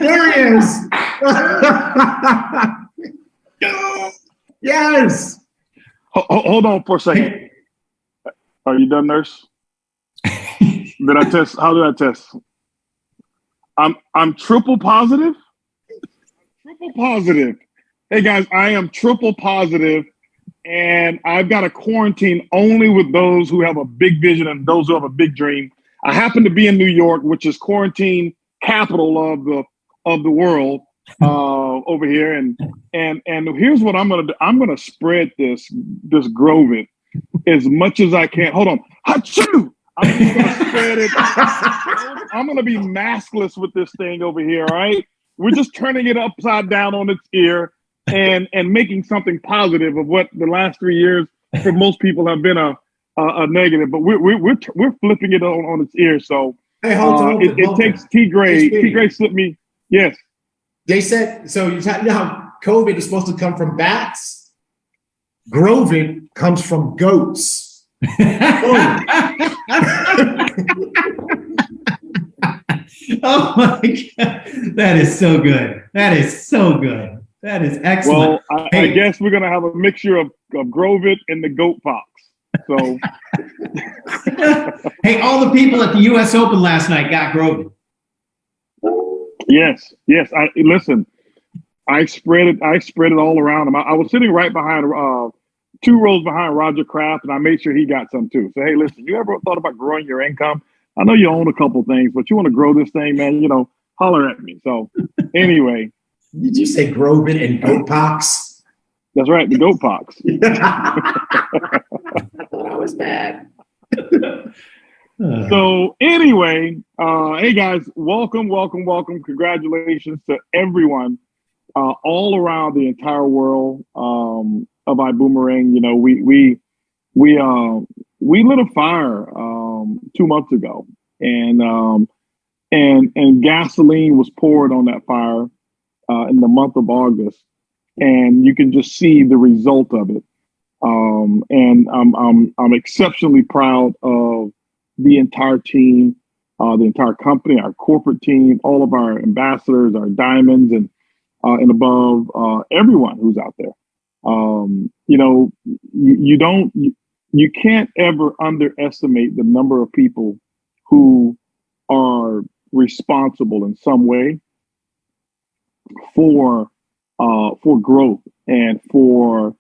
There he is. Yes. Hold on for a second. Are you done, nurse? Did I test? How did I test? I'm triple positive. Triple positive. Hey guys, I am triple positive, and I've got a quarantine only with those who have a big vision and those who have a big dream. I happen to be in New York, which is quarantine capital of the world over here, and here's what I'm gonna do. I'm gonna spread this Grovid as much as I can. Hold on, Achoo! I'm just gonna spread it. I'm gonna be maskless with this thing over here. All right, we're just turning it upside down on its ear and making something positive of what the last 3 years for most people have been a negative. But we're flipping it on its ear. So hey, Holton, it takes T Gray. T Gray slipped me. Yes. They said so. You know how COVID is supposed to come from bats. Grovid comes from goats. Oh my God. That is so good. That is so good. That is excellent. Well, I guess we're going to have a mixture of Grovid and the goat pox. So, hey, all the people at the U.S. Open last night got Grovid. Yes. Listen, I spread it all around him. I was sitting right behind 2 rows behind Roger Kraft, and I made sure he got some too. So, hey, listen, you ever thought about growing your income? I know you own a couple things, but you want to grow this thing, man, holler at me. So anyway. Did you say Grovid and goat pox? That's right, the goat pox. I thought I was bad. So anyway, hey guys, welcome. Congratulations to everyone all around the entire world of iBoomerang. We lit a fire 2 months ago, and gasoline was poured on that fire in the month of August, and you can just see the result of it. And I'm exceptionally proud of the entire team, the entire company, our corporate team, all of our ambassadors, our diamonds, and above everyone who's out there. You can't ever underestimate the number of people who are responsible in some way for growth and for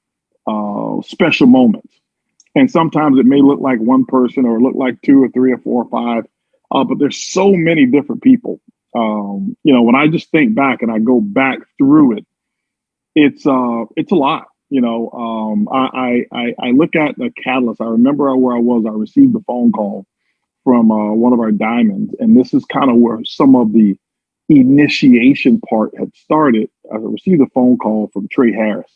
special moments. And sometimes it may look like one person, or look like 2 or 3 or 4 or 5, but there's so many different people. When I just think back and I go back through it, it's a lot. I look at the catalyst. I remember where I was. I received a phone call from one of our diamonds, and this is kind of where some of the initiation part had started. I received a phone call from Trey Harris,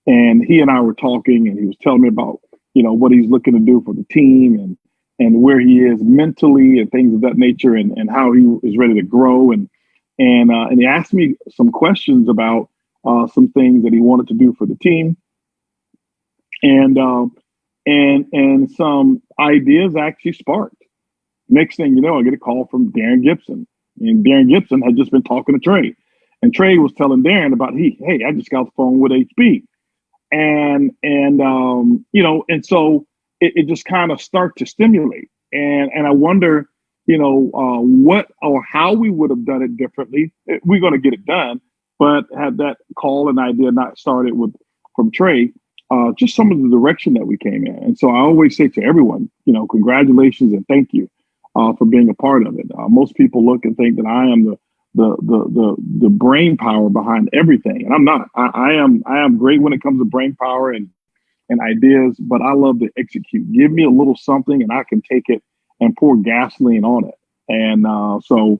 and he and I were talking, and he was telling me about what he's looking to do for the team and where he is mentally and things of that nature, and how he is ready to grow, and he asked me some questions about some things that he wanted to do for the team, and some ideas actually sparked. Next thing you know, I get a call from Darren Gibson, and Darren Gibson had just been talking to Trey, and Trey was telling Darren about, hey, I just got the phone with HB, and so it just kind of started to stimulate, and I wonder, what or how we would have done it differently. We're going to get it done. But had that call and idea not started from Trey, just some of the direction that we came in. And so I always say to everyone, congratulations and thank you for being a part of it. Most people look and think that I am the brain power behind everything, and I'm not. I am great when it comes to brain power and ideas, but I love to execute. Give me a little something, and I can take it and pour gasoline on it. And also,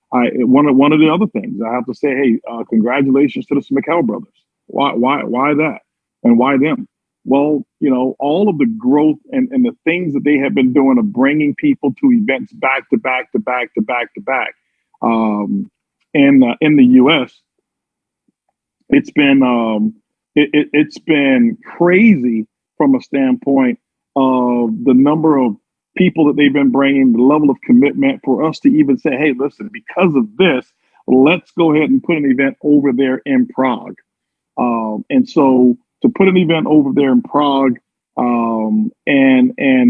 one of the other things I have to say, hey, congratulations to the McHale brothers. Why that? And why them? Well, all of the growth and the things that they have been doing of bringing people to events back to back to back to back to back in the U.S. It's been it's been crazy from a standpoint of the number of people that they've been bringing, the level of commitment for us to even say, hey, listen, because of this, let's go ahead and put an event over there in Prague. And so to put an event over there in Prague, and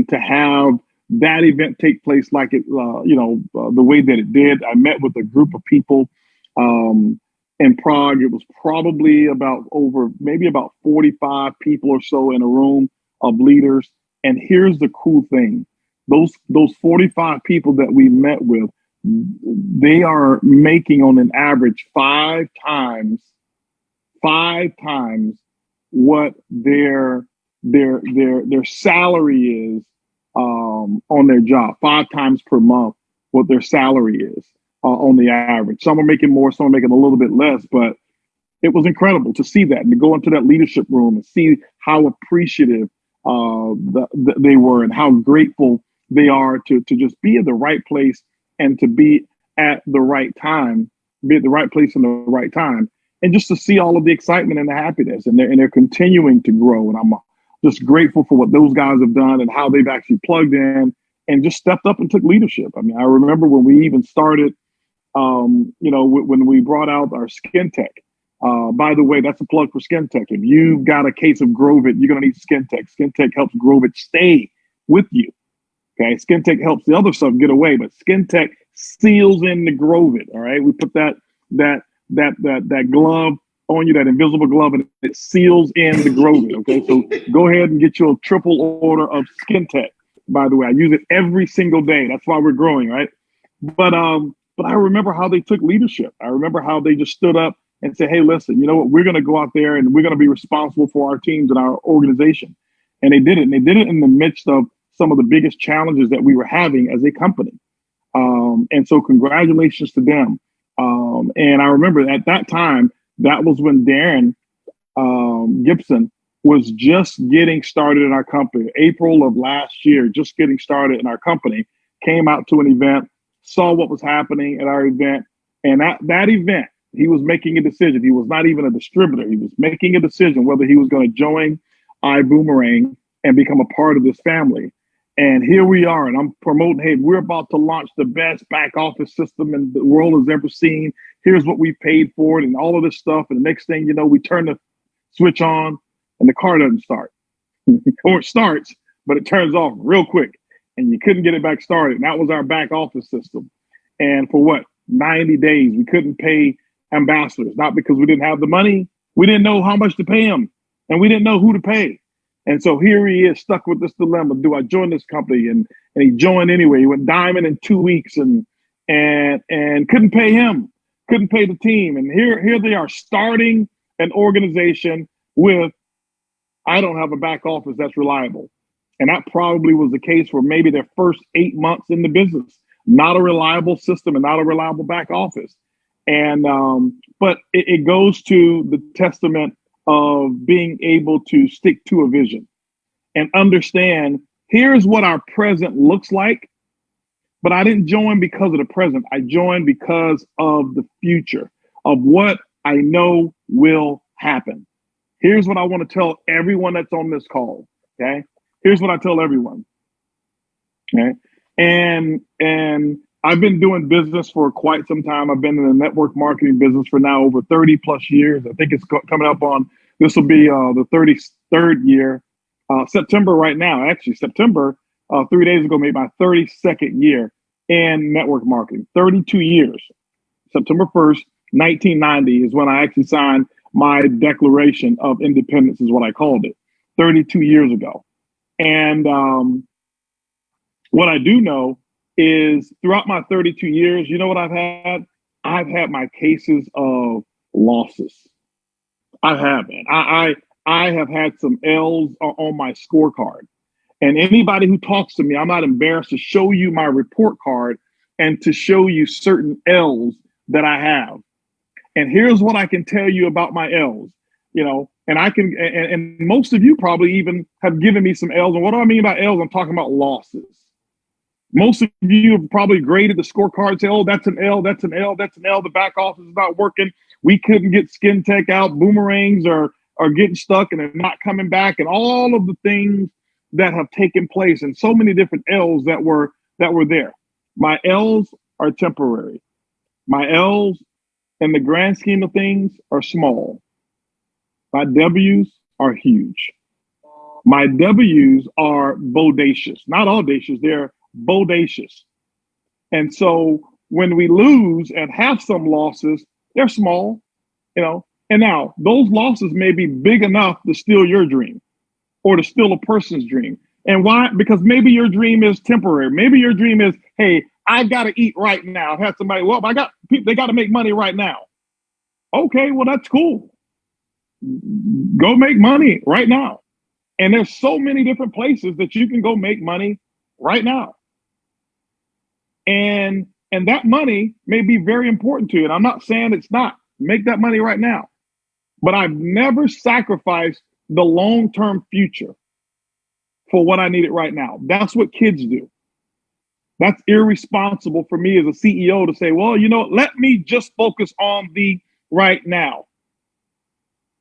to have that event take place like it, the way that it did, I met with a group of people in Prague. It was probably maybe about 45 people or so in a room of leaders. And here's the cool thing. Those 45 people that we met with, they are making on an average five times what their salary is on their job, 5 times per month what their salary is on the average. Some are making more, some are making a little bit less, but it was incredible to see that and to go into that leadership room and see how appreciative they were and how grateful they are to just be in the right place and to be at the right time, be at the right place in the right time. And just to see all of the excitement and the happiness, and they're continuing to grow. And I'm just grateful for what those guys have done and how they've actually plugged in and just stepped up and took leadership. I mean, I remember when we even started, when we brought out our Skin Tech. By the way, that's a plug for Skin Tech. If you've got a case of Grovit, you're going to need Skin Tech. Skin Tech helps Grovit stay with you. Okay, Skin Tech helps the other stuff get away, but Skin Tech seals in the Grovit. All right, we put that glove on you, that invisible glove, and it seals in the Grovit. Okay, so go ahead and get your triple order of Skin Tech. By the way, I use it every single day. That's why we're growing, right? But I remember how they took leadership. I remember how they just stood up and said, hey, listen, you know what? We're going to go out there and we're going to be responsible for our teams and our organization. And they did it. And they did it in the midst of some of the biggest challenges that we were having as a company. And so congratulations to them. And I remember at that time, that was when Darren Gibson was just getting started in our company. April of last year, just getting started in our company, came out to an event, saw what was happening at our event. And at that event, he was making a decision. He was not even a distributor. He was making a decision whether he was going to join iBoomerang and become a part of this family. And here we are, and I'm promoting, hey, we're about to launch the best back office system in the world has ever seen. Here's what we paid for it and all of this stuff. And the next thing you know, we turn the switch on and the car doesn't start. Or it starts, but it turns off real quick. And you couldn't get it back started. And that was our back office system. And for what? 90 days, we couldn't pay ambassadors, not because we didn't have the money. We didn't know how much to pay them, and we didn't know who to pay. And so here he is stuck with this dilemma. Do I join this company? And he joined anyway. He went diamond in 2 weeks and couldn't pay him, couldn't pay the team. And here they are starting an organization with, I don't have a back office that's reliable. And that probably was the case for maybe their first 8 months in the business. Not a reliable system and not a reliable back office. And but it goes to the testament of being able to stick to a vision and understand, here's what our present looks like. But I didn't join because of the present. I joined because of the future, of what I know will happen. Here's what I want to tell everyone that's on this call. Okay. Here's what I tell everyone. Okay. And I've been doing business for quite some time. I've been in the network marketing business for now over 30 plus years. I think it's coming up on, this will be the 33rd year. September right now, actually September, 3 days ago, made my 32nd year in network marketing, 32 years. September 1st, 1990 is when I actually signed my Declaration of Independence is what I called it, 32 years ago. And what I do know is throughout my 32 years, you know what I've had? I've had my cases of losses. I have, man. I have had some L's on my scorecard. And anybody who talks to me, I'm not embarrassed to show you my report card and to show you certain L's that I have. And here's what I can tell you about my L's, and I can, and most of you probably even have given me some L's. And what do I mean by L's? I'm talking about losses. Most of you have probably graded the scorecard, say, oh, that's an L, that's an L, that's an L. The back office is not working. We couldn't get Skin Tech out. Boomerangs are getting stuck and they're not coming back. And all of the things that have taken place and so many different L's that were there. My L's are temporary. My L's in the grand scheme of things are small. My W's are huge. My W's are bodacious, not audacious, they're bodacious. And so when we lose and have some losses, they're small, and now those losses may be big enough to steal your dream or to steal a person's dream. And why? Because maybe your dream is temporary. Maybe your dream is, hey, I got to eat right now. I've had somebody, they got to make money right now. Okay, well, that's cool. Go make money right now. And there's so many different places that you can go make money right now. And that money may be very important to you. And I'm not saying it's not. Make that money right now. But I've never sacrificed the long-term future for what I needed right now. That's what kids do. That's irresponsible for me as a CEO to say, well, let me just focus on the right now.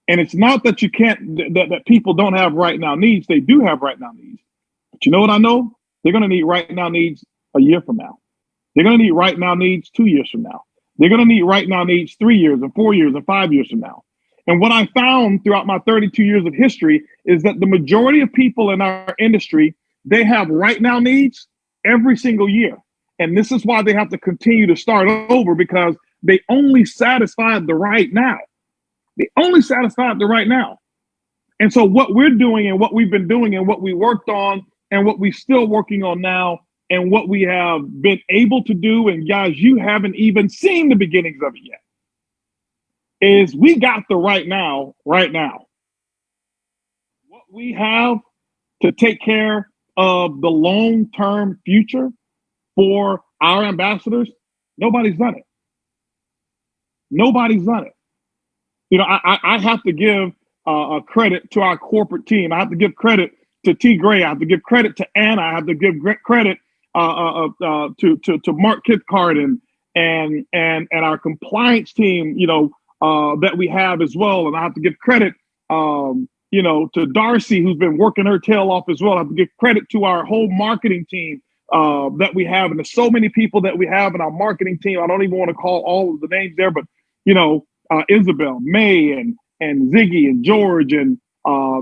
And it's not that you can't, that people don't have right now needs. They do have right now needs. But you know what I know? They're going to need right now needs a year from now. They're going to need right now needs 2 years from now. They're going to need right now needs 3 years and 4 years and 5 years from now. And what I found throughout my 32 years of history is that the majority of people in our industry, they have right now needs every single year. And this is why they have to continue to start over, because they only satisfied the right now. They only satisfied the right now. And so what we're doing and what we've been doing and what we worked on and what we're still working on now and what we have been able to do, and guys, you haven't even seen the beginnings of it yet, is we got the right now. What we have to take care of the long-term future for our ambassadors, nobody's done it. Nobody's done it. I have to give credit to our corporate team. I have to give credit to T. Gray. I have to give credit to Anna. I have to give credit to Mark Kithcart and our compliance team, that we have as well. And I have to give credit, to Darcy, who's been working her tail off as well. I have to give credit to our whole marketing team that we have. And there's so many people that we have in our marketing team. I don't even want to call all of the names there, but, Isabel, May, and Ziggy, and George, and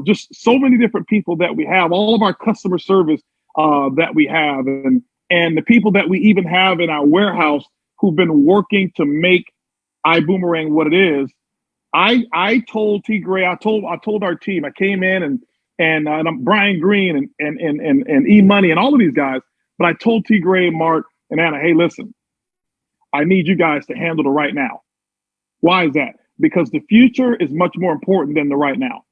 just so many different people that we have, all of our customer service that we have, and the people that we even have in our warehouse who've been working to make iBoomerang what it is. I told T. Gray, I told our team, I came in and I'm Brian Green and E Money and all of these guys, but I told T. Gray, Mark, and Anna, hey, listen, I need you guys to handle the right now. Why is that? Because the future is much more important than the right now.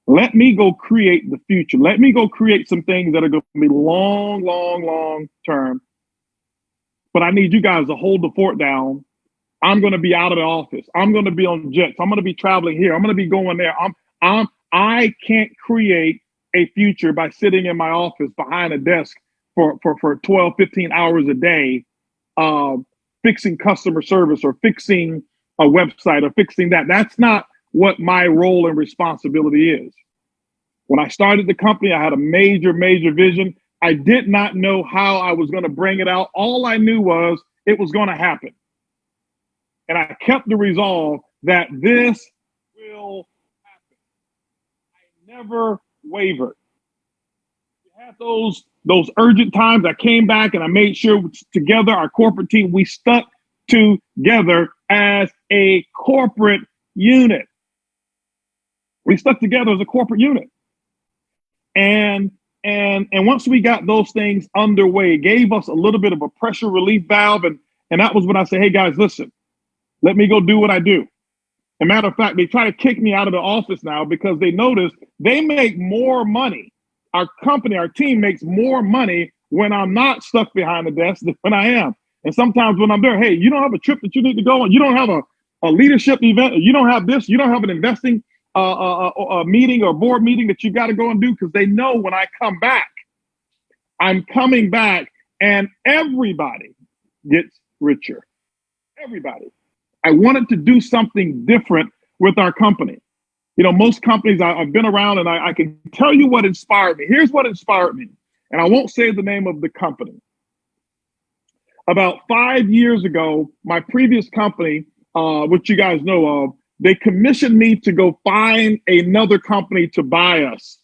Let me go create the future. Let me go create some things that are going to be long term. But I need you guys to hold the fort down. I'm going to be out of the office. I'm going to be on jets. I'm going to be traveling here. I'm going to be going there. I can't create a future by sitting in my office behind a desk for 12, 15 hours a day, fixing customer service or fixing a website or fixing that. That's not what my role and responsibility is. When I started the company, I had a major vision. I did not know how I was going to bring it out. All I knew was it was going to happen. And I kept the resolve that this will happen. I never wavered. We had those urgent times. I came back and I made sure together, our corporate team, we stuck together as a corporate unit. We stuck together as a corporate unit. And once we got those things underway, it gave us a little bit of a pressure relief valve. And that was when I said, hey guys, listen, let me go do what I do. As a matter of fact, they try to kick me out of the office now because they notice they make more money. Our company, our team makes more money when I'm not stuck behind the desk than when I am. And sometimes when I'm there, hey, you don't have a trip that you need to go on. You don't have a leadership event. You don't have this. You don't have an investing a meeting or board meeting that you got to go and do, because they know when I come back, I'm coming back and everybody gets richer. Everybody. I wanted to do something different with our company. most companies I've been around, and I can tell you what inspired me. Here's what inspired me. And I won't say the name of the company. About 5 years ago, my previous company, which you guys know of, they commissioned me to go find another company to buy us.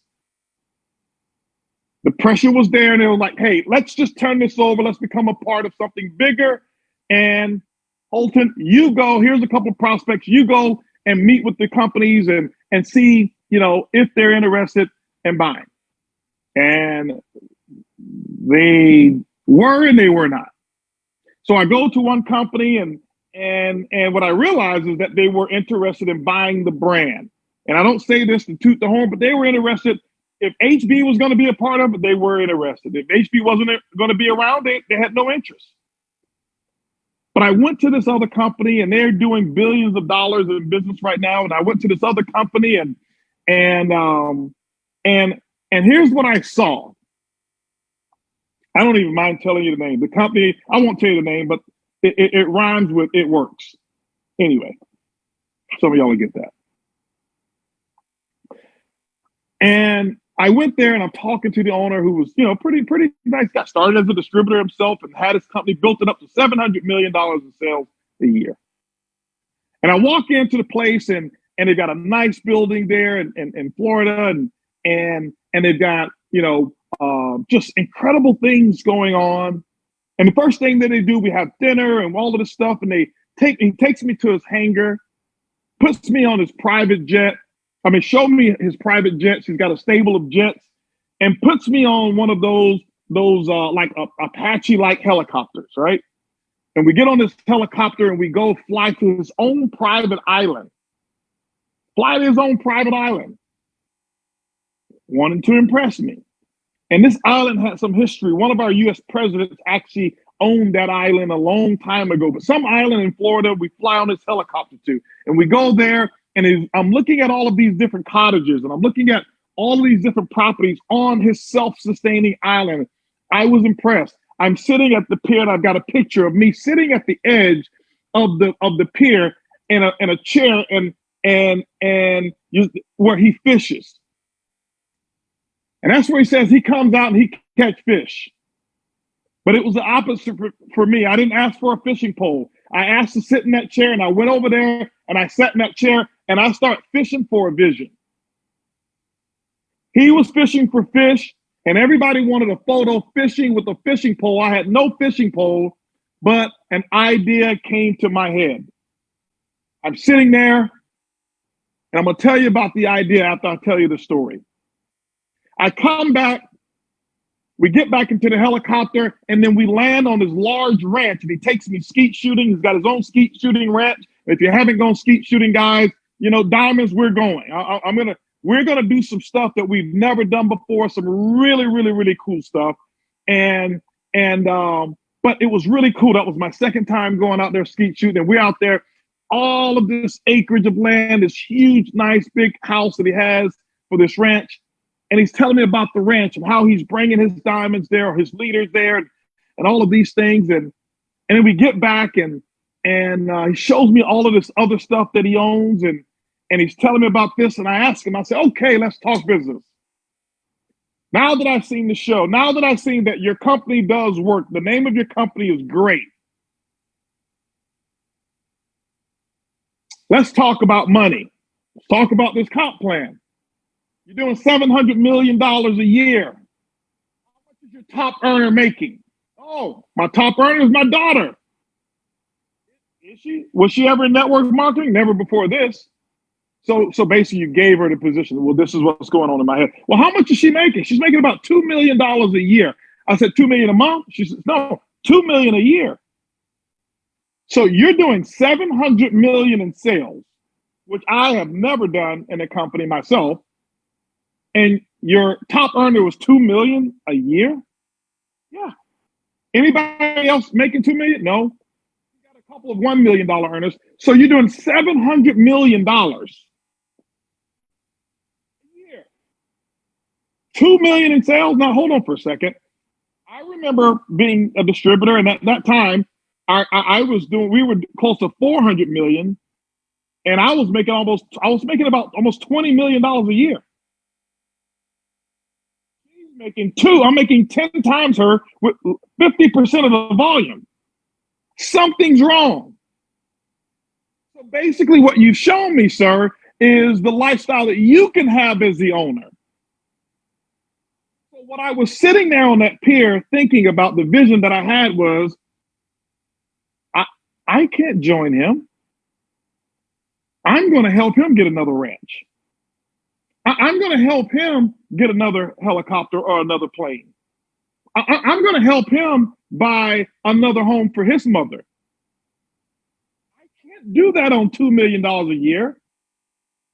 The pressure was there, and they were like, hey, let's just turn this over. Let's become a part of something bigger. And Holton, you go, here's a couple of prospects. You go and meet with the companies and see, if they're interested in buying. And they were and they were not. So I go to one company, and what I realized is that they were interested in buying the brand. And I don't say this to toot the horn, but they were interested. If HB was going to be a part of it, they were interested. If HB wasn't going to be around, they had no interest. But I went to this other company, and they're doing billions of dollars in business right now. And I went to this other company, and here's what I saw. I don't even mind telling you the name. The company, I won't tell you the name, but it rhymes with it works. Anyway, some of y'all will get that. And I went there, and I'm talking to the owner, who was, pretty nice guy. Started as a distributor himself and had his company, built it up to $700 million in sales a year. And I walk into the place, and they've got a nice building there in Florida, and they've got, just incredible things going on. And the first thing that they do, we have dinner and all of this stuff, and he takes me to his hangar, puts me on his private jet. Show me his private jets. He's got a stable of jets, and puts me on one of those like Apache-like helicopters, right? And we get on this helicopter, and we go fly to his own private island. Fly to his own private island. Wanted to impress me. And this island had some history. One of our U.S. presidents actually owned that island a long time ago. But some island in Florida, we fly on this helicopter to. And we go there, and I'm looking at all of these different cottages, and I'm looking at all of these different properties on his self-sustaining island. I was impressed. I'm sitting at the pier, and I've got a picture of me sitting at the edge of the pier in a chair, where he fishes. And that's where he says he comes out and he catch fish. But it was the opposite for me. I didn't ask for a fishing pole. I asked to sit in that chair, and I went over there, and I sat in that chair, and I started fishing for a vision. He was fishing for fish, and everybody wanted a photo fishing with a fishing pole. I had no fishing pole, but an idea came to my head. I'm sitting there, and I'm going to tell you about the idea after I tell you the story. I come back, we get back into the helicopter, and then we land on this large ranch, and he takes me skeet shooting. He's got his own skeet shooting ranch. If you haven't gone skeet shooting, guys, diamonds, we're going. We're gonna do some stuff that we've never done before, some really, really, really cool stuff. But it was really cool. That was my second time going out there skeet shooting, and we're out there, all of this acreage of land, this huge, nice, big house that he has for this ranch. And he's telling me about the ranch and how he's bringing his diamonds there, or his leaders there, and all of these things. And then we get back, and he shows me all of this other stuff that he owns, and he's telling me about this. And I ask him, I say, okay, let's talk business. Now that I've seen the show, now that I've seen that your company does work, the name of your company is great. Let's talk about money. Let's talk about this comp plan. You're doing $700 million a year. How much is your top earner making? Oh, my top earner is my daughter. Is she? Was she ever in network marketing? Never before this. So basically you gave her the position. Well, this is what's going on in my head. Well, how much is she making? She's making about $2 million a year. I said, $2 million a month? She said, no, $2 million a year. So you're doing $700 million in sales, which I have never done in a company myself. And your top earner was $2 million a year? Yeah. Anybody else making $2 million? No. You got a couple of $1 million earners. So you're doing $700 million a year. $2 million in sales? Now hold on for a second. I remember being a distributor, and at that time, we were close to $400 million. And I was making about almost $20 million a year. She's making I'm making 10 times her with 50% of the volume. Something's wrong. So basically what you've shown me, sir, is the lifestyle that you can have as the owner. So what I was sitting there on that pier thinking about the vision that I had was, I can't join him. I'm going to help him get another ranch. I'm going to help him get another helicopter or another plane. I'm going to help him buy another home for his mother. I can't do that on $2 million a year.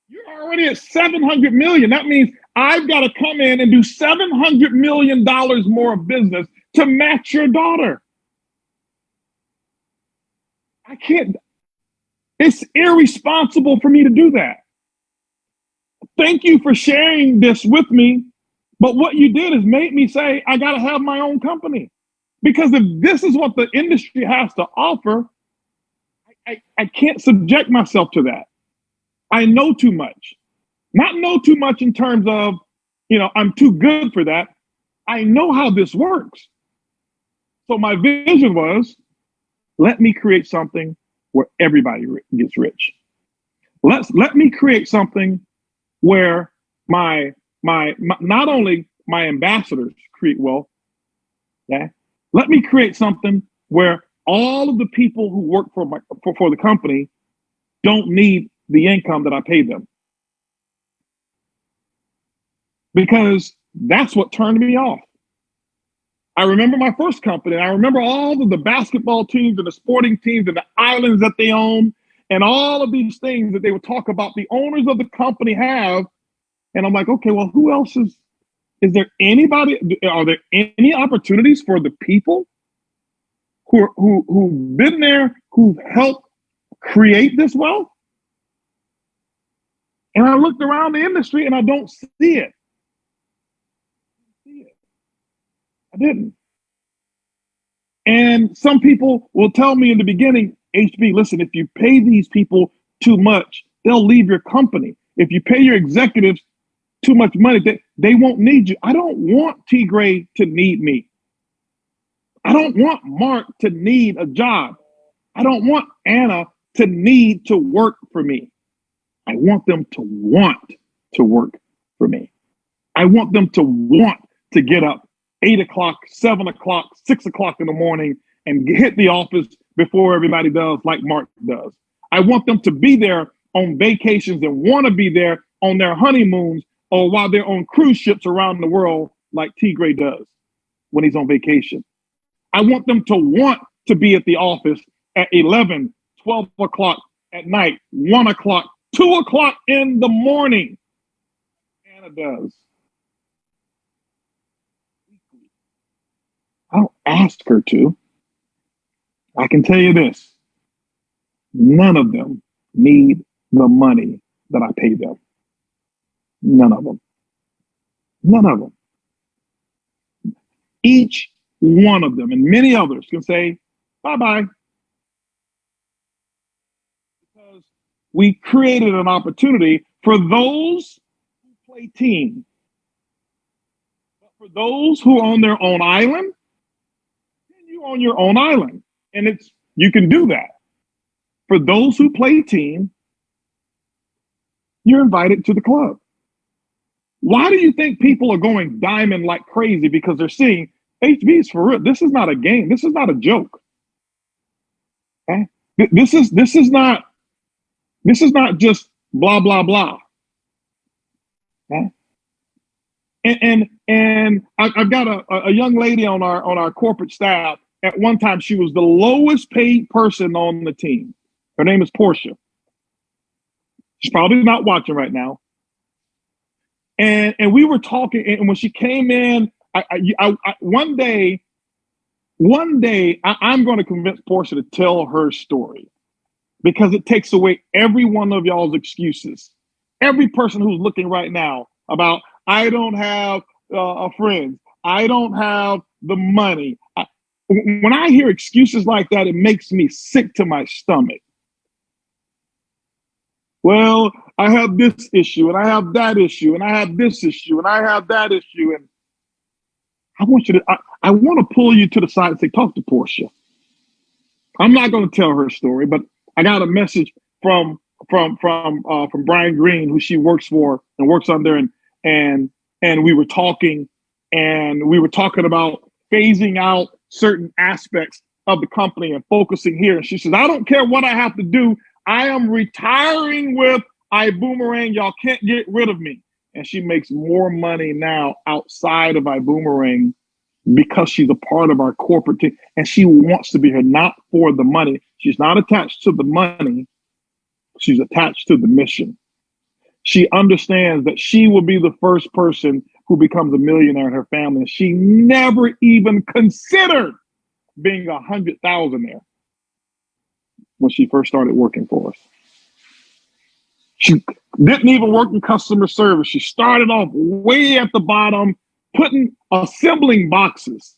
You're already at $700 million. That means I've got to come in and do $700 million more of business to match your daughter. I can't. It's irresponsible for me to do that. Thank you for sharing this with me. But what you did is make me say, I got to have my own company. Because if this is what the industry has to offer, I can't subject myself to that. I know too much. Not know too much in terms of, I'm too good for that. I know how this works. So my vision was, let me create something where everybody gets rich. Let me create something where my not only my ambassadors create wealth. Okay? Let me create something where all of the people who work for the company don't need the income that I pay them. Because that's what turned me off. I remember my first company. I remember all of the basketball teams and the sporting teams and the islands that they own and all of these things that they would talk about the owners of the company have. And I'm like, okay, well, who else is there anybody? Are there any opportunities for the people who've been there, who've helped create this wealth? And I looked around the industry and I don't see it. I didn't. And some people will tell me in the beginning, HB, listen, if you pay these people too much, they'll leave your company. If you pay your executives too much money, they won't need you. I don't want T. Gray to need me. I don't want Mark to need a job. I don't want Anna to need to work for me. I want them to want to work for me. I want them to want to get up 8 o'clock, 7 o'clock, 6 o'clock in the morning and hit the office before everybody does, like Mark does. I want them to be there on vacations and want to be there on their honeymoons or while they're on cruise ships around the world like T. Gray does when he's on vacation. I want them to want to be at the office at 11, 12 o'clock at night, 1 o'clock, 2 o'clock in the morning. Anna does. I don't ask her to. I can tell you this. None of them need the money that I pay them. None of them. None of them. Each one of them and many others can say, bye-bye. Because we created an opportunity for those who play team. But for those who are on their own island, you on your own island. And you can do that. For those who play team, you're invited to the club. Why do you think people are going diamond like crazy? Because they're seeing HB's for real. This is not a game. This is not a joke. Okay? This is not just blah, blah, blah. Okay? And I've got a young lady on our corporate staff. At one time, she was the lowest paid person on the team. Her name is Portia. She's probably not watching right now. And we were talking, and when she came in, one day, I'm going to convince Portia to tell her story because it takes away every one of y'all's excuses. Every person who's looking right now about, I don't have a friend, I don't have the money. When I hear excuses like that, it makes me sick to my stomach. Well, I have this issue and I have that issue and I have this issue and I have that issue. And I want to pull you to the side and say, talk to Portia. I'm not going to tell her story, but I got a message from Brian Green, who she works for and works under, and we were talking about phasing out certain aspects of the company and focusing here. And she says, I don't care what I have to do. I am retiring with iBoomerang. Y'all can't get rid of me. And she makes more money now outside of iBoomerang because she's a part of our corporate team and she wants to be here, not for the money. She's not attached to the money. She's attached to the mission. She understands that she will be the first person who becomes a millionaire in her family. She never even considered being 100,000 when she first started working for us. She didn't even work in customer service. She started off way at the bottom, assembling boxes.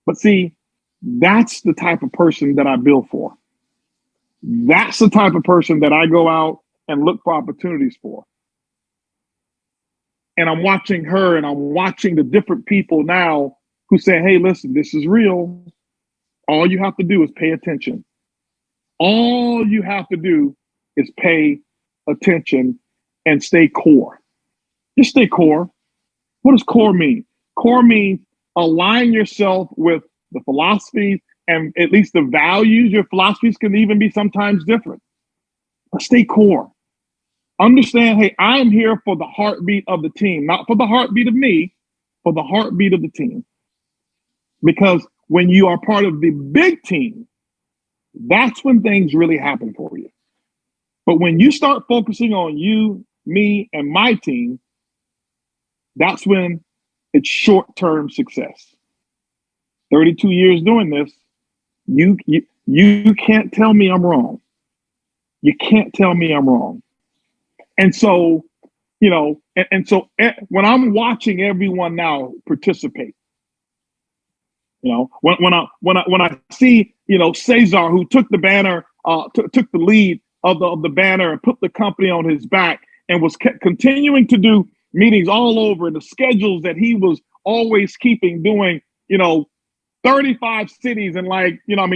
But see, that's the type of person that I build for. That's the type of person that I go out and look for opportunities for. And I'm watching her and I'm watching the different people now who say, hey, listen, this is real. All you have to do is pay attention. All you have to do is pay attention and stay core. Just stay core. What does core mean? Core means align yourself with the philosophies and at least the values. Your philosophies can even be sometimes different. But stay core. Understand, hey, I'm here for the heartbeat of the team, not for the heartbeat of me, for the heartbeat of the team. Because when you are part of the big team, that's when things really happen for you. But when you start focusing on you, me, and my team, that's when it's short-term success. 32 years doing this, you can't tell me I'm wrong. You can't tell me I'm wrong. And so, when I'm watching everyone now participate, when I see, Cesar, who took the banner, took the lead of the banner and put the company on his back and was continuing to do meetings all over, and the schedules that he was always keeping, doing, 35 cities and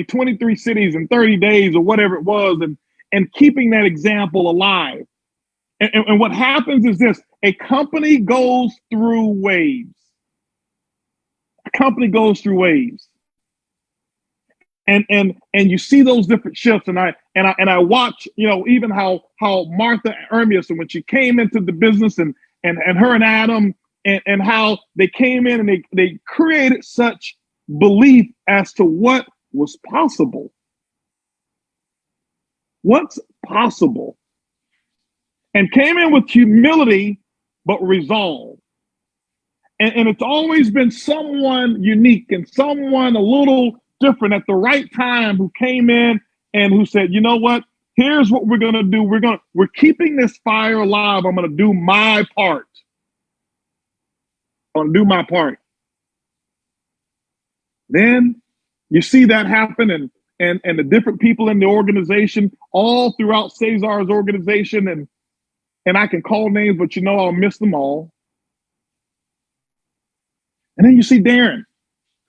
23 cities in 30 days or whatever it was, and keeping that example alive. And what happens is this: a company goes through waves. A company goes through waves. And you see those different shifts, and I watch, even how Martha Ermias, when she came into the business, and her and Adam, and how they came in and they created such belief as to what was possible. What's possible? And came in with humility, but resolve. And it's always been someone unique and someone a little different at the right time who came in and who said, you know what? Here's what we're going to do. We're keeping this fire alive. I'm going to do my part. I'm going to do my part. Then you see that happen, and the different people in the organization, all throughout Cesar's organization, and I can call names, but I'll miss them all. And then you see Darren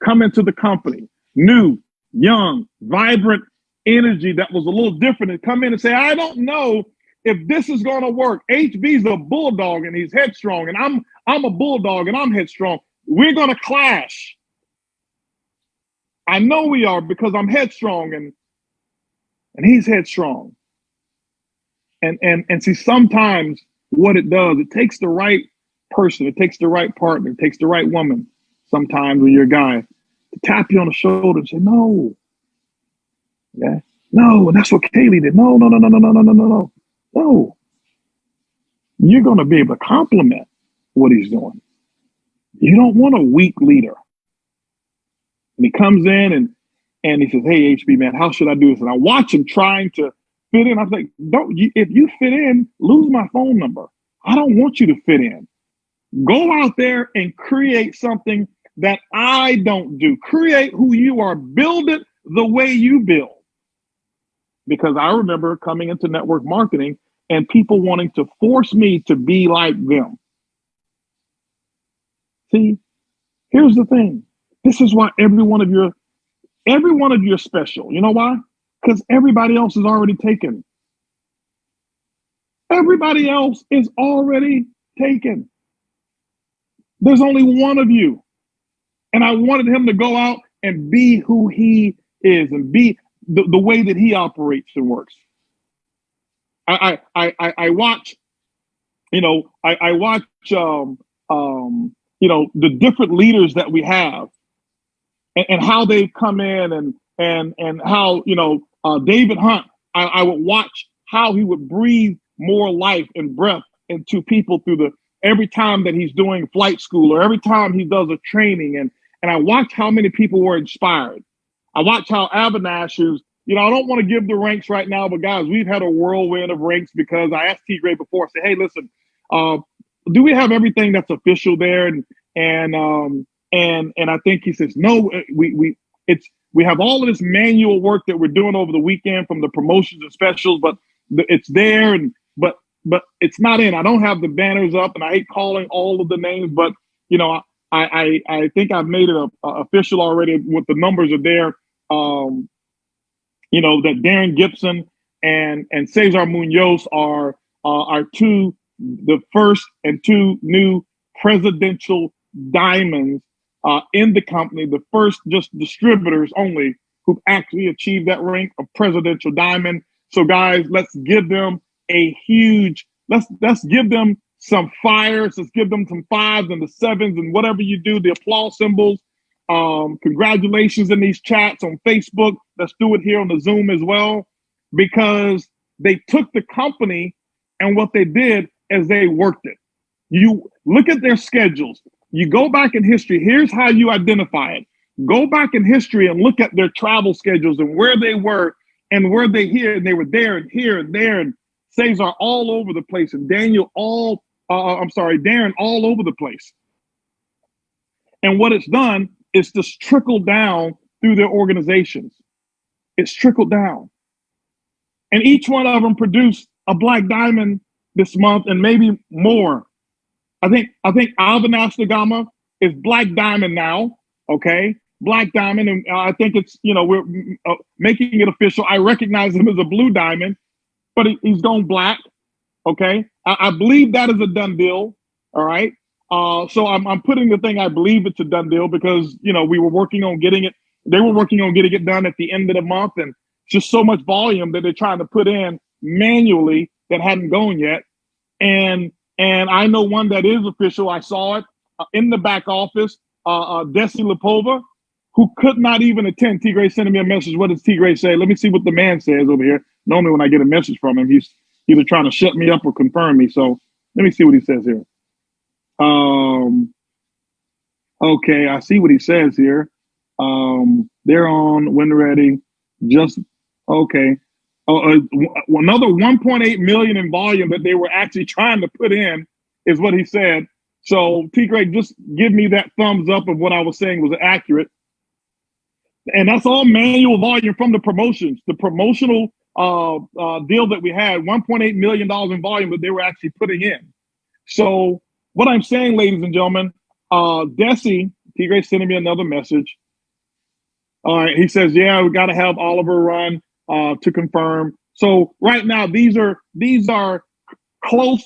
come into the company, new, young, vibrant energy that was a little different, and come in and say, I don't know if this is going to work. HB's a bulldog and he's headstrong, and I'm a bulldog and I'm headstrong. We're going to clash. I know we are, because I'm headstrong and he's headstrong. And see, sometimes what it does, it takes the right person, it takes the right partner, it takes the right woman, sometimes when you're a guy, to tap you on the shoulder and say, no. Yeah. No, and that's what Kaylee did. No. No. You're going to be able to compliment what he's doing. You don't want a weak leader. And he comes in and he says, hey, HB, man, how should I do this? And I watch him trying to fit in. I was like, if you fit in, lose my phone number. I don't want you to fit in. Go out there and create something that I don't do. Create who you are. Build it the way you build. because I remember coming into network marketing and people wanting to force me to be like them. See, here's the thing. This is why every one of you is special. You know why? Because everybody else is already taken. Everybody else is already taken. There's only one of you. And I wanted him to go out and be who he is and be the way that he operates and works. I watch, I watch, the different leaders that we have and how they've come in and how, David Hunt, I would watch how he would breathe more life and breath into people through every time that he's doing flight school or every time he does a training. And I watch how many people were inspired. I watch how Avinash, who's, I don't want to give the ranks right now, but guys, we've had a whirlwind of ranks because I asked T. Gray before, I said, hey, listen, do we have everything that's official there? And I think he says, no, we have all of this manual work that we're doing over the weekend from the promotions and specials, but it's there but it's not in. I don't have the banners up, and I hate calling all of the names, but I think I've made it official already. What the numbers are there. That Darren Gibson and Cesar Munoz are the first and two new presidential diamonds in the company, the first just distributors only who've actually achieved that rank of presidential diamond. So guys, let's give them let's give them some fires. Let's give them some fives and the sevens and whatever you do, the applause symbols. Congratulations in these chats on Facebook. Let's do it here on the Zoom as well, because they took the company and what they did is they worked it. You look at their schedules. You go back in history. Here's how you identify it. Go back in history and look at their travel schedules and where they were and where they here and they were there and here and there, and Cesar all over the place and Darren all over the place. And what it's done is just trickled down through their organizations. It's trickled down. And each one of them produced a black diamond this month and maybe more. I think Avinash da Gama is black diamond now, okay? Black diamond, and I think it's, we're making it official. I recognize him as a blue diamond, but he's gone black, okay? I believe that is a done deal, all right? So I'm putting the thing, I believe it's a done deal because, we were working on getting it. They were working on getting it done at the end of the month, and just so much volume that they're trying to put in manually that hadn't gone yet. And I know one that is official. I saw it in the back office, Desi Lipova, who could not even attend. T. Gray sending me a message. What does T. Gray say? Let me see what the man says over here. Normally when I get a message from him, he's either trying to shut me up or confirm me. So let me see what he says here. Okay, I see what he says here. They're on when ready. Just okay. Another 1.8 million in volume that they were actually trying to put in is what he said. So T. Gray, just give me that thumbs up of what I was saying was accurate. And that's all manual volume from the promotions. The promotional deal that we had, $1.8 million in volume that they were actually putting in. So what I'm saying, ladies and gentlemen, Desi, T. Gray sending me another message. All right, he says, yeah, we got to have Oliver run to confirm. So right now, these are close,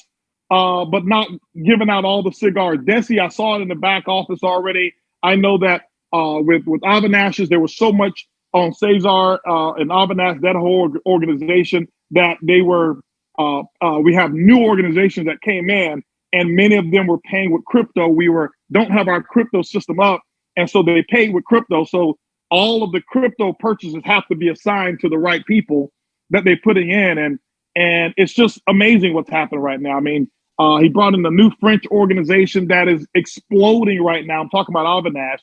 but not giving out all the cigars. Desi, I saw it in the back office already. I know that with Avinash's, there was so much on Cesar and Avinash, that whole organization, that they were, we have new organizations that came in, and many of them were paying with crypto. We don't have our crypto system up, and so they paid with crypto. So all of the crypto purchases have to be assigned to the right people that they're putting in. And it's just amazing what's happening right now. I mean, he brought in a new French organization that is exploding right now. I'm talking about Avinash.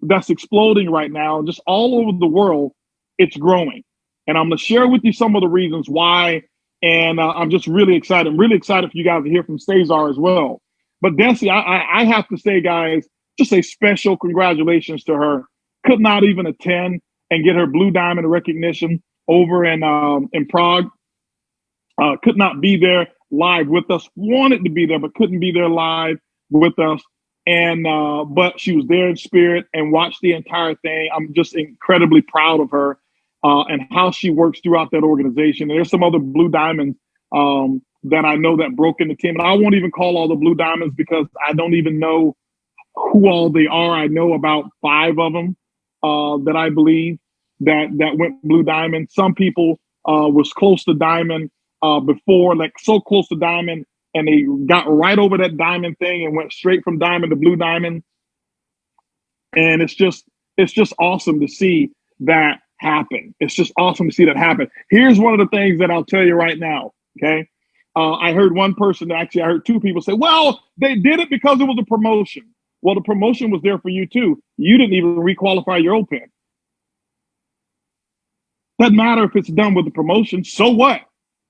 That's exploding right now. Just all over the world, it's growing. And I'm going to share with you some of the reasons why. And I'm just really excited. I'm really excited for you guys to hear from Cesar as well. But Desi, I have to say, guys, just a special congratulations to her. Could not even attend and get her blue diamond recognition. over in Prague. Could not be there live with us. Wanted to be there, but couldn't be there live with us. And but she was there in spirit and watched the entire thing. I'm just incredibly proud of her and how she works throughout that organization. And there's some other Blue Diamonds that I know that broke in the team. And I won't even call all the Blue Diamonds because I don't even know who all they are. I know about 5 of them that I believe that went Blue Diamond. Some people was close to Diamond before, like so close to Diamond, and they got right over that Diamond thing and went straight from Diamond to Blue Diamond. And it's just awesome to see that happen. It's just awesome to see that happen. Here's one of the things that I'll tell you right now. Okay. I heard one person, actually, I heard 2 people say, well, they did it because it was a promotion. Well, the promotion was there for you too. You didn't even requalify your OPEN. Doesn't matter if it's done with the promotion. So what?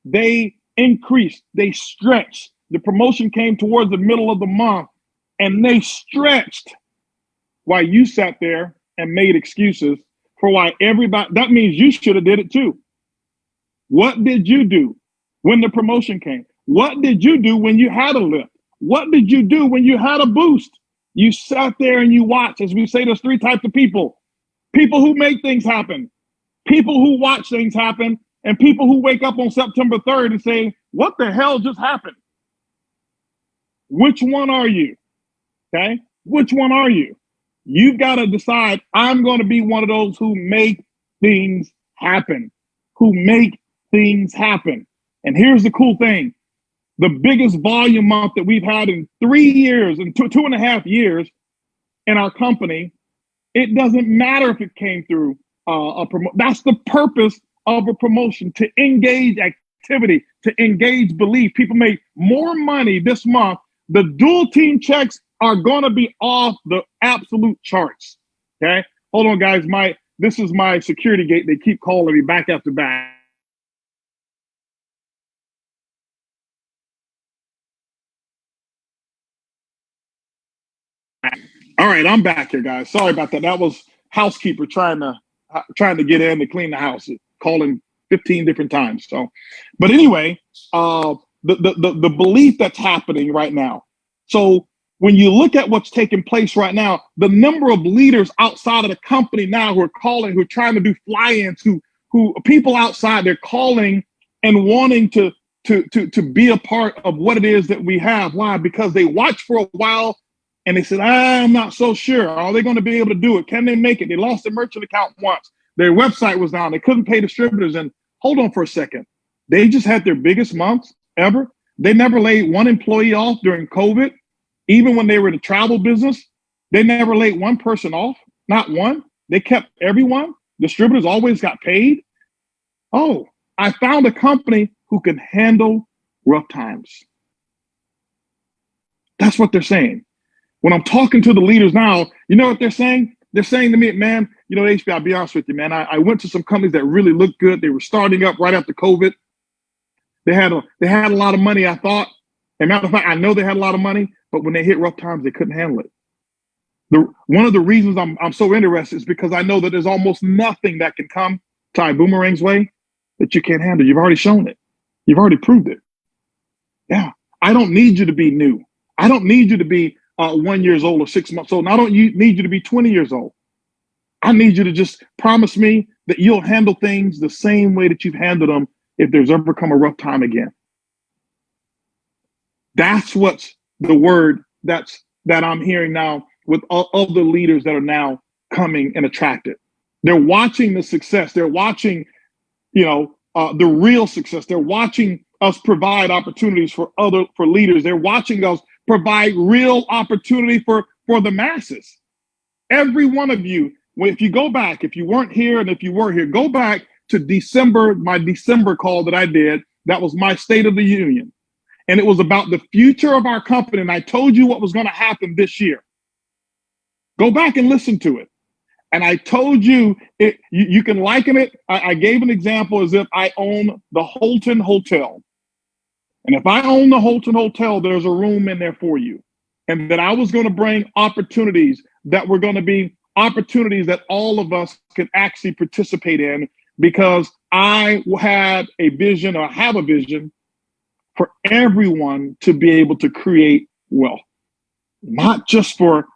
They increased, they stretched. The promotion came towards the middle of the month and they stretched while you sat there and made excuses for why everybody, that means you should have did it too. What did you do when the promotion came? What did you do when you had a lift? What did you do when you had a boost? You sat there and you watched. As we say, there's 3 types of people. People who make things happen, people who watch things happen, and people who wake up on September 3rd and say, what the hell just happened? Which one are you? Okay? Which one are you? You've got to decide, I'm going to be one of those who make things happen, who make things happen. And here's the cool thing. The biggest volume month that we've had in 3 years and 2.5 years in our company, it doesn't matter if it came through a promotion. That's the purpose of a promotion, to engage activity, to engage belief. People make more money this month. The dual team checks are going to be off the absolute charts. Okay. Hold on, guys. This is my security gate. They keep calling me back after back. All right, I'm back here, guys. Sorry about that. That was housekeeper trying to get in to clean the house, calling 15 different times. So, but anyway, the belief that's happening right now. So when you look at what's taking place right now, the number of leaders outside of the company now who are calling, who are trying to do fly-ins, who people outside, they're calling and wanting to be a part of what it is that we have. Why? Because they watched for a while and they said, I'm not so sure. Are they going to be able to do it? Can they make it? They lost their merchant account once. Their website was down. They couldn't pay distributors. And hold on for a second. They just had their biggest months ever. They never laid one employee off during COVID. Even when they were in the travel business, they never laid one person off, not one. They kept everyone. Distributors always got paid. Oh, I found a company who can handle rough times. That's what they're saying. When I'm talking to the leaders now, you know what they're saying? They're saying to me, man, you know, HB, I'll be honest with you, man. I went to some companies that really looked good. They were starting up right after COVID. They had a lot of money, I thought. And matter of fact, I know they had a lot of money, but when they hit rough times, they couldn't handle it. One of the reasons I'm so interested is because I know that there's almost nothing that can come Ty Boomerang's way that you can't handle. You've already shown it. You've already proved it. Yeah. I don't need you to be new. I don't need you to be 1 year old or 6 months old. And I don't need you to be 20 years old. I need you to just promise me that you'll handle things the same way that you've handled them if there's ever come a rough time again. That's what's the word that I'm hearing now with all the leaders that are now coming and attracted. They're watching the success. They're watching, the real success. They're watching us provide opportunities for leaders. They're watching us provide real opportunity for the masses. Every one of you, if you go back, if you weren't here and if you were here, go back to my December call that I did. That was my State of the Union. And it was about the future of our company. And I told you what was going to happen this year. Go back and listen to it. And I told you, you can liken it. I gave an example as if I own the Holton Hotel. And if I own the Holton Hotel, there's a room in there for you. And that I was going to bring opportunities that were going to be opportunities that all of us could actually participate in, because I had a vision, or have a vision, for everyone to be able to create wealth, not just for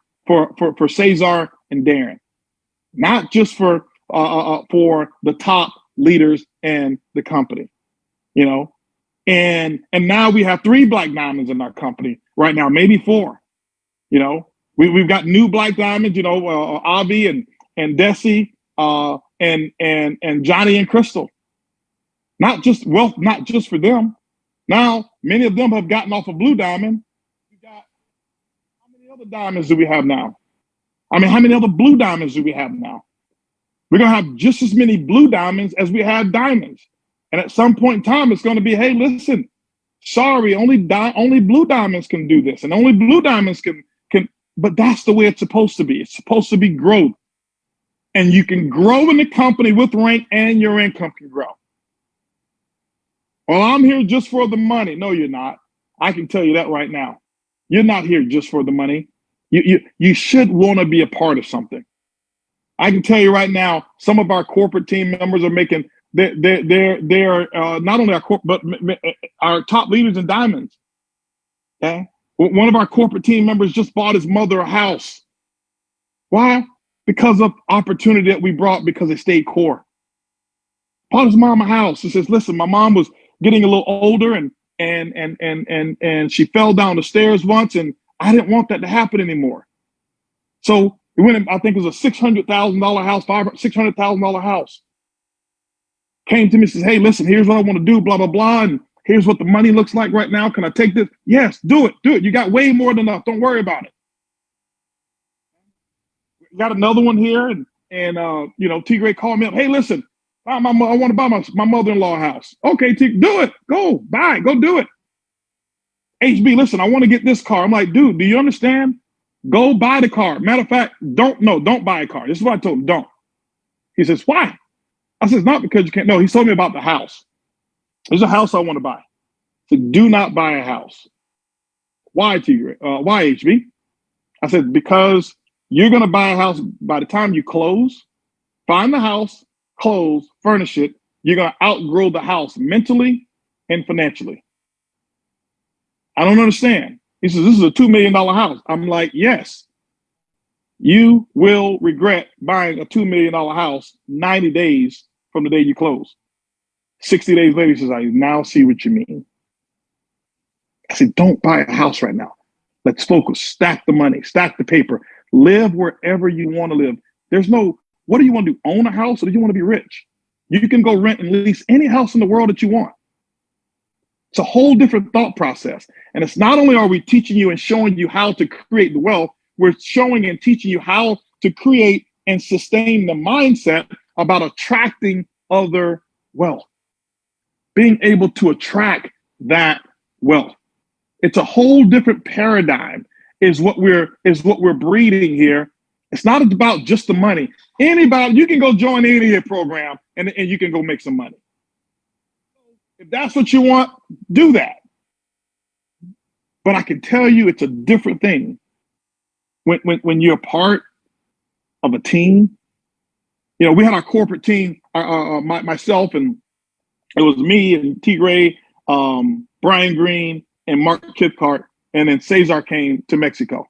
Cesar and Darren, not just for the top leaders in the company, you know. And now we have 3 black diamonds in our company right now, maybe 4. You know, we've got new black diamonds, you know, Avi and Desi, and Johnny and Crystal. Not just wealth, not just for them. Now, many of them have gotten off a blue diamond. We got, how many other diamonds do we have now? I mean, how many other blue diamonds do we have now? We're going to have just as many blue diamonds as we have diamonds. And at some point in time, it's going to be, hey, listen, sorry, only blue diamonds can do this, and only blue diamonds can, but that's the way it's supposed to be. It's supposed to be growth. And you can grow in the company with rank, and your income can grow. Well, I'm here just for the money. No, you're not. I can tell you that right now. You're not here just for the money. You should want to be a part of something. I can tell you right now, some of our corporate team members are making, they're not only our corporate, but our top leaders in diamonds. Okay. One of our corporate team members just bought his mother a house. Why? Because of opportunity that we brought, because they stayed core. Bought his mom a house. He says, listen, my mom was getting a little older, and she fell down the stairs once, and I didn't want that to happen anymore. So we went in, I think it was a $600,000 house, $600,000 house. Came to me and says, hey, listen, here's what I want to do, blah, blah, blah. And here's what the money looks like right now. Can I take this? Yes, do it. You got way more than enough. Don't worry about it. We got another one here, and you know, T. Gray called me up. Hey, listen, I want to buy my mother-in-law a house. Okay, T, do it. Go buy it. Go do it. HB, listen, I want to get this car. I'm like, dude, do you understand? Go buy the car. Matter of fact, don't buy a car. This is what I told him, don't. He says, why? I said, not because you can't. No, he told me about the house. There's a house I want to buy. So do not buy a house. Why, T? Why, HB? I said, because you're going to buy a house. By the time you close, find the house, close, furnish it, you're going to outgrow the house mentally and financially. I don't understand. He says, this is a $2 million house. I'm like, yes. You will regret buying a $2 million house 90 days from the day you close. 60 days later, he says, I now see what you mean. I said, don't buy a house right now. Let's focus. Stack the money, stack the paper, live wherever you want to live. There's no, what do you want to do? Own a house, or do you want to be rich? You can go rent and lease any house in the world that you want. It's a whole different thought process. And it's not only are we teaching you and showing you how to create the wealth, we're showing and teaching you how to create and sustain the mindset about attracting other wealth, being able to attract that wealth. It's a whole different paradigm is what we're breeding here. It's not about just the money. Anybody, you can go join any idiot program and you can go make some money. If that's what you want, do that. But I can tell you it's a different thing when you're a part of a team. You know, we had our corporate team, myself, and it was me and T. Gray, Brian Green, and Mark Kipcart, and then Cesar came to Mexico.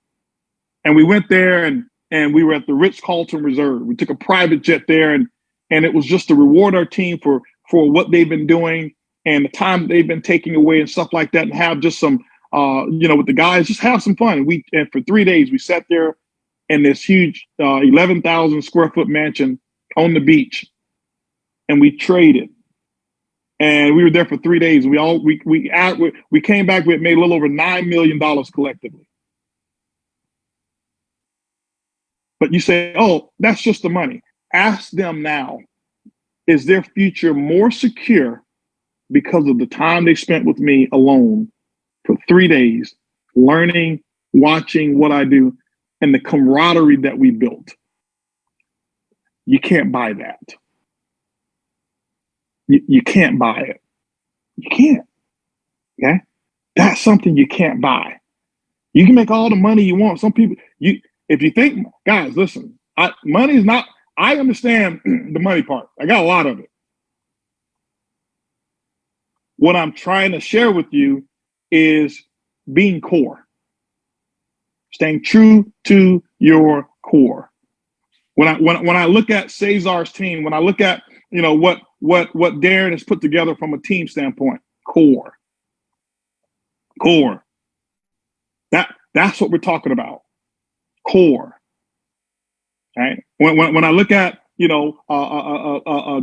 And we went there and we were at the Ritz-Carlton Reserve. We took a private jet there, and it was just to reward our team for what they've been doing and the time they've been taking away and stuff like that, and have just some, with the guys, just have some fun. And for 3 days, we sat there in this huge 11,000 square foot mansion on the beach, and we traded. And we were there for 3 days. We came back, we had made a little over $9 million collectively. But you say, oh, that's just the money. Ask them now, is their future more secure because of the time they spent with me alone for 3 days, learning, watching what I do, and the camaraderie that we built? You can't buy that. You can't buy it. You can't. Okay? That's something you can't buy. You can make all the money you want. Some people, if you think, guys, listen, money is not, I understand the money part. I got a lot of it. what I'm trying to share with you is being core, staying true to your core. When I look at Cesar's team, when I look at, you know, what Darren has put together from a team standpoint, core. That's what we're talking about. Core. Right? When I look at, you know,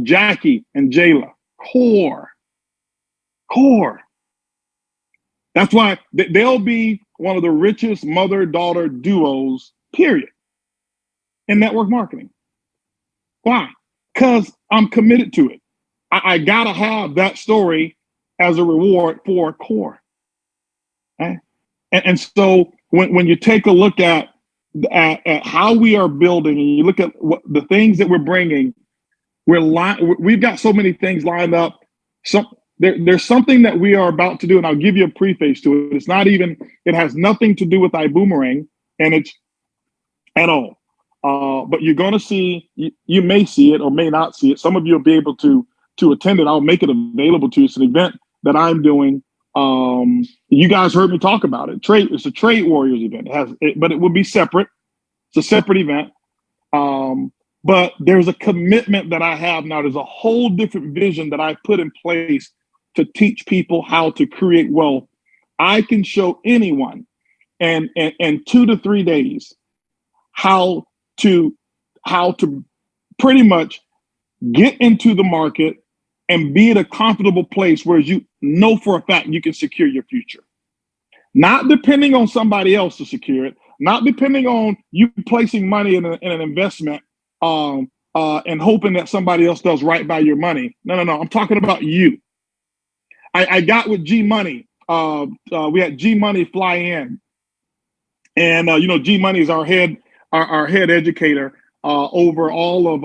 Jackie and Jayla, core. That's why they'll be one of the richest mother-daughter duos, period, in network marketing. Why? Because I'm committed to it. I gotta have that story as a reward for core. Right? And so when you take a look at how we are building, and you look at what the things that we're bringing, we've got so many things lined up. There's something that we are about to do, and I'll give you a preface to it. It has nothing to do with iBoomerang, and it's at all. But you're going to see, you may see it or may not see it. Some of you will be able to attend it. I'll make it available to you. It's an event that I'm doing. You guys heard me talk about it. It's a Trade Warriors event. But it will be separate. It's a separate event. But there's a commitment that I have now. There's a whole different vision that I've put in place to teach people how to create wealth. I can show anyone in 2 to 3 days how to pretty much get into the market and be at a comfortable place where you know for a fact you can secure your future. Not depending on somebody else to secure it, not depending on you placing money in an investment and hoping that somebody else does right by your money. No. I'm talking about you. I got with G Money. We had G Money fly in, and you know, G Money is our head educator over all of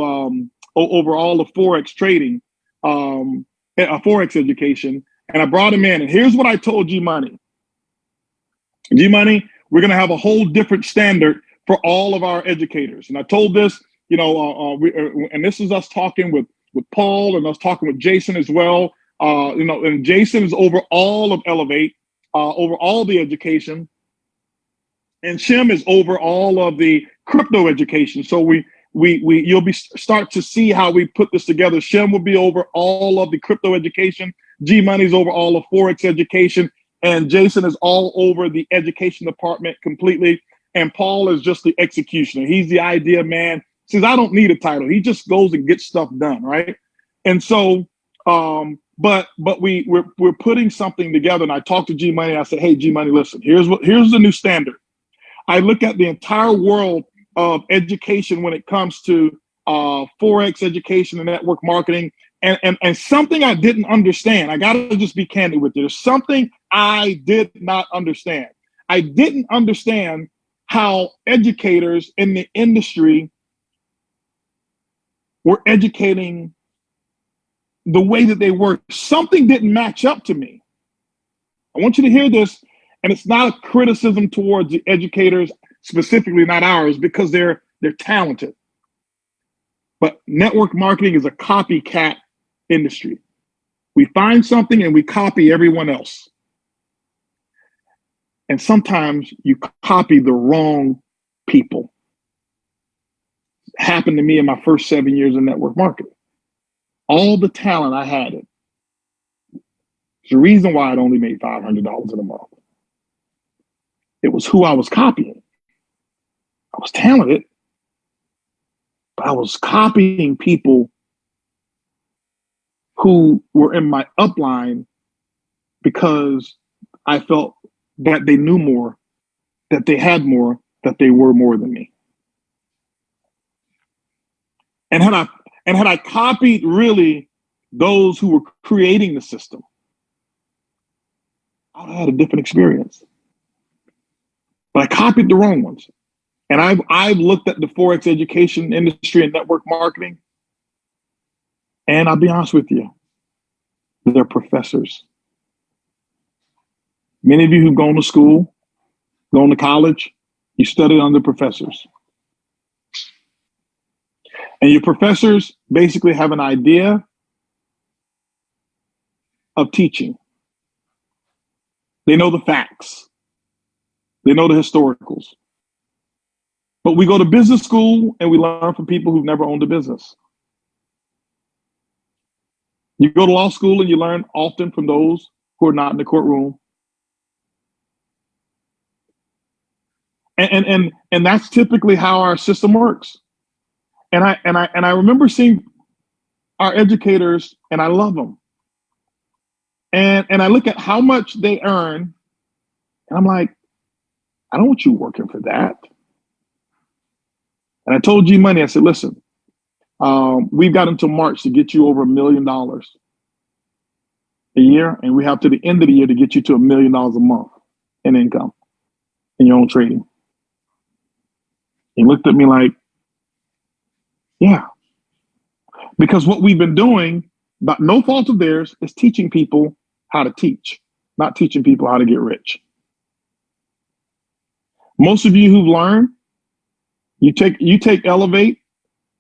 Forex trading, Forex education. And I brought him in, and here's what I told G Money. G Money, we're going to have a whole different standard for all of our educators. And I told this, you know, and this is us talking with Paul and us talking with Jason as well. You know, and Jason is over all of Elevate, over all the education, and Shim is over all of the crypto education. So you'll start to see how we put this together. Shim will be over all of the crypto education. G Money's over all of Forex education, and Jason is all over the education department completely. And Paul is just the executioner. He's the idea man. Says, I don't need a title. He just goes and gets stuff done, right? And so, but we're putting something together. And I talked to G Money. I said, hey, G Money, listen, here's the new standard. I look at the entire world of education when it comes to Forex education and network marketing, and something I didn't understand. I got to just be candid with you. There's something I did not understand. I didn't understand how educators in the industry were educating the way that they were. Something didn't match up to me. I want you to hear this, and it's not a criticism towards the educators, specifically not ours, because they're talented. But network marketing is a copycat industry. We find something and we copy everyone else. And sometimes you copy the wrong people. It happened to me in my first 7 years of network marketing. All the talent I had, it's the reason why I'd only made $500 in a month. It was who I was copying. I was talented, but I was copying people who were in my upline because I felt that they knew more, that they had more, that they were more than me. And had I copied really those who were creating the system, I would have had a different experience. But I copied the wrong ones. And I've looked at the Forex education industry and network marketing, and I'll be honest with you, they're professors. Many of you who've gone to school, gone to college, you studied under professors. And your professors basically have an idea of teaching. They know the facts. They know the historicals. But we go to business school and we learn from people who've never owned a business. You go to law school and you learn often from those who are not in the courtroom. And that's typically how our system works. And I remember seeing our educators, and I love them. And I look at how much they earn, and I'm like, I don't want you working for that. And I told G Money, I said, listen, we've got until March to get you over $1 million a year, and we have to the end of the year to get you to $1 million a month in income in your own trading. He looked at me like, yeah. Because what we've been doing, by no fault of theirs, is teaching people how to teach, not teaching people how to get rich. Most of you who've learned, you take Elevate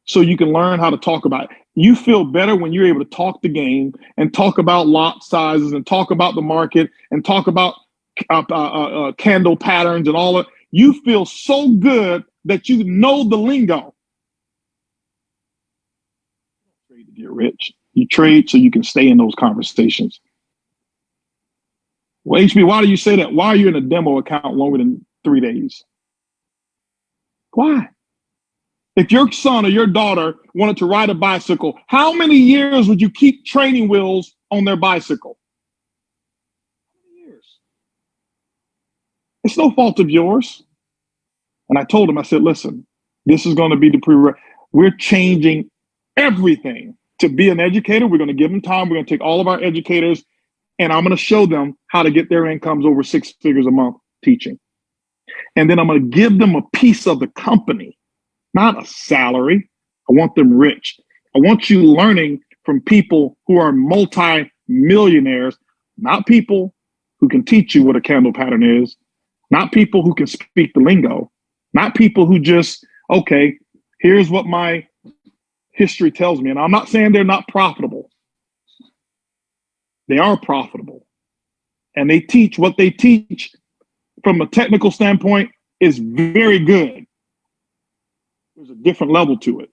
so you can learn how to talk about it. You feel better when you're able to talk the game and talk about lot sizes and talk about the market and talk about candle patterns and all that. You feel so good that you know the lingo. You trade to get rich. You trade so you can stay in those conversations. Well, HB, why do you say that? Why are you in a demo account longer than 3 days? Why? If your son or your daughter wanted to ride a bicycle, how many years would you keep training wheels on their bicycle? How many years? It's no fault of yours. And I told him, I said, listen, this is going to be the prerequisite. We're changing everything to be an educator. We're going to give them time. We're going to take all of our educators, and I'm going to show them how to get their incomes over 6 figures a month teaching. And then I'm going to give them a piece of the company, not a salary. I want them rich. I want you learning from people who are multi-millionaires, not people who can teach you what a candle pattern is, not people who can speak the lingo, not people who just, okay, here's what my history tells me. And I'm not saying they're not profitable. They are profitable. And they teach what they teach from a technical standpoint is very good. There's a different level to it.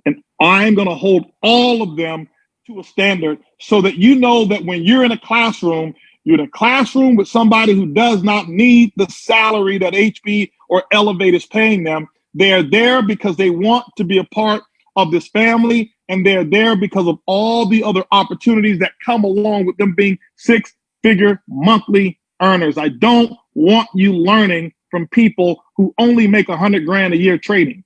And I'm going to hold all of them to a standard so that you know that when you're in a classroom, you're in a classroom with somebody who does not need the salary that HB or Elevate is paying them. They're there because they want to be a part of this family, and they're there because of all the other opportunities that come along with them being 6-figure monthly earners. I don't want you learning from people who only make $100,000 a year trading.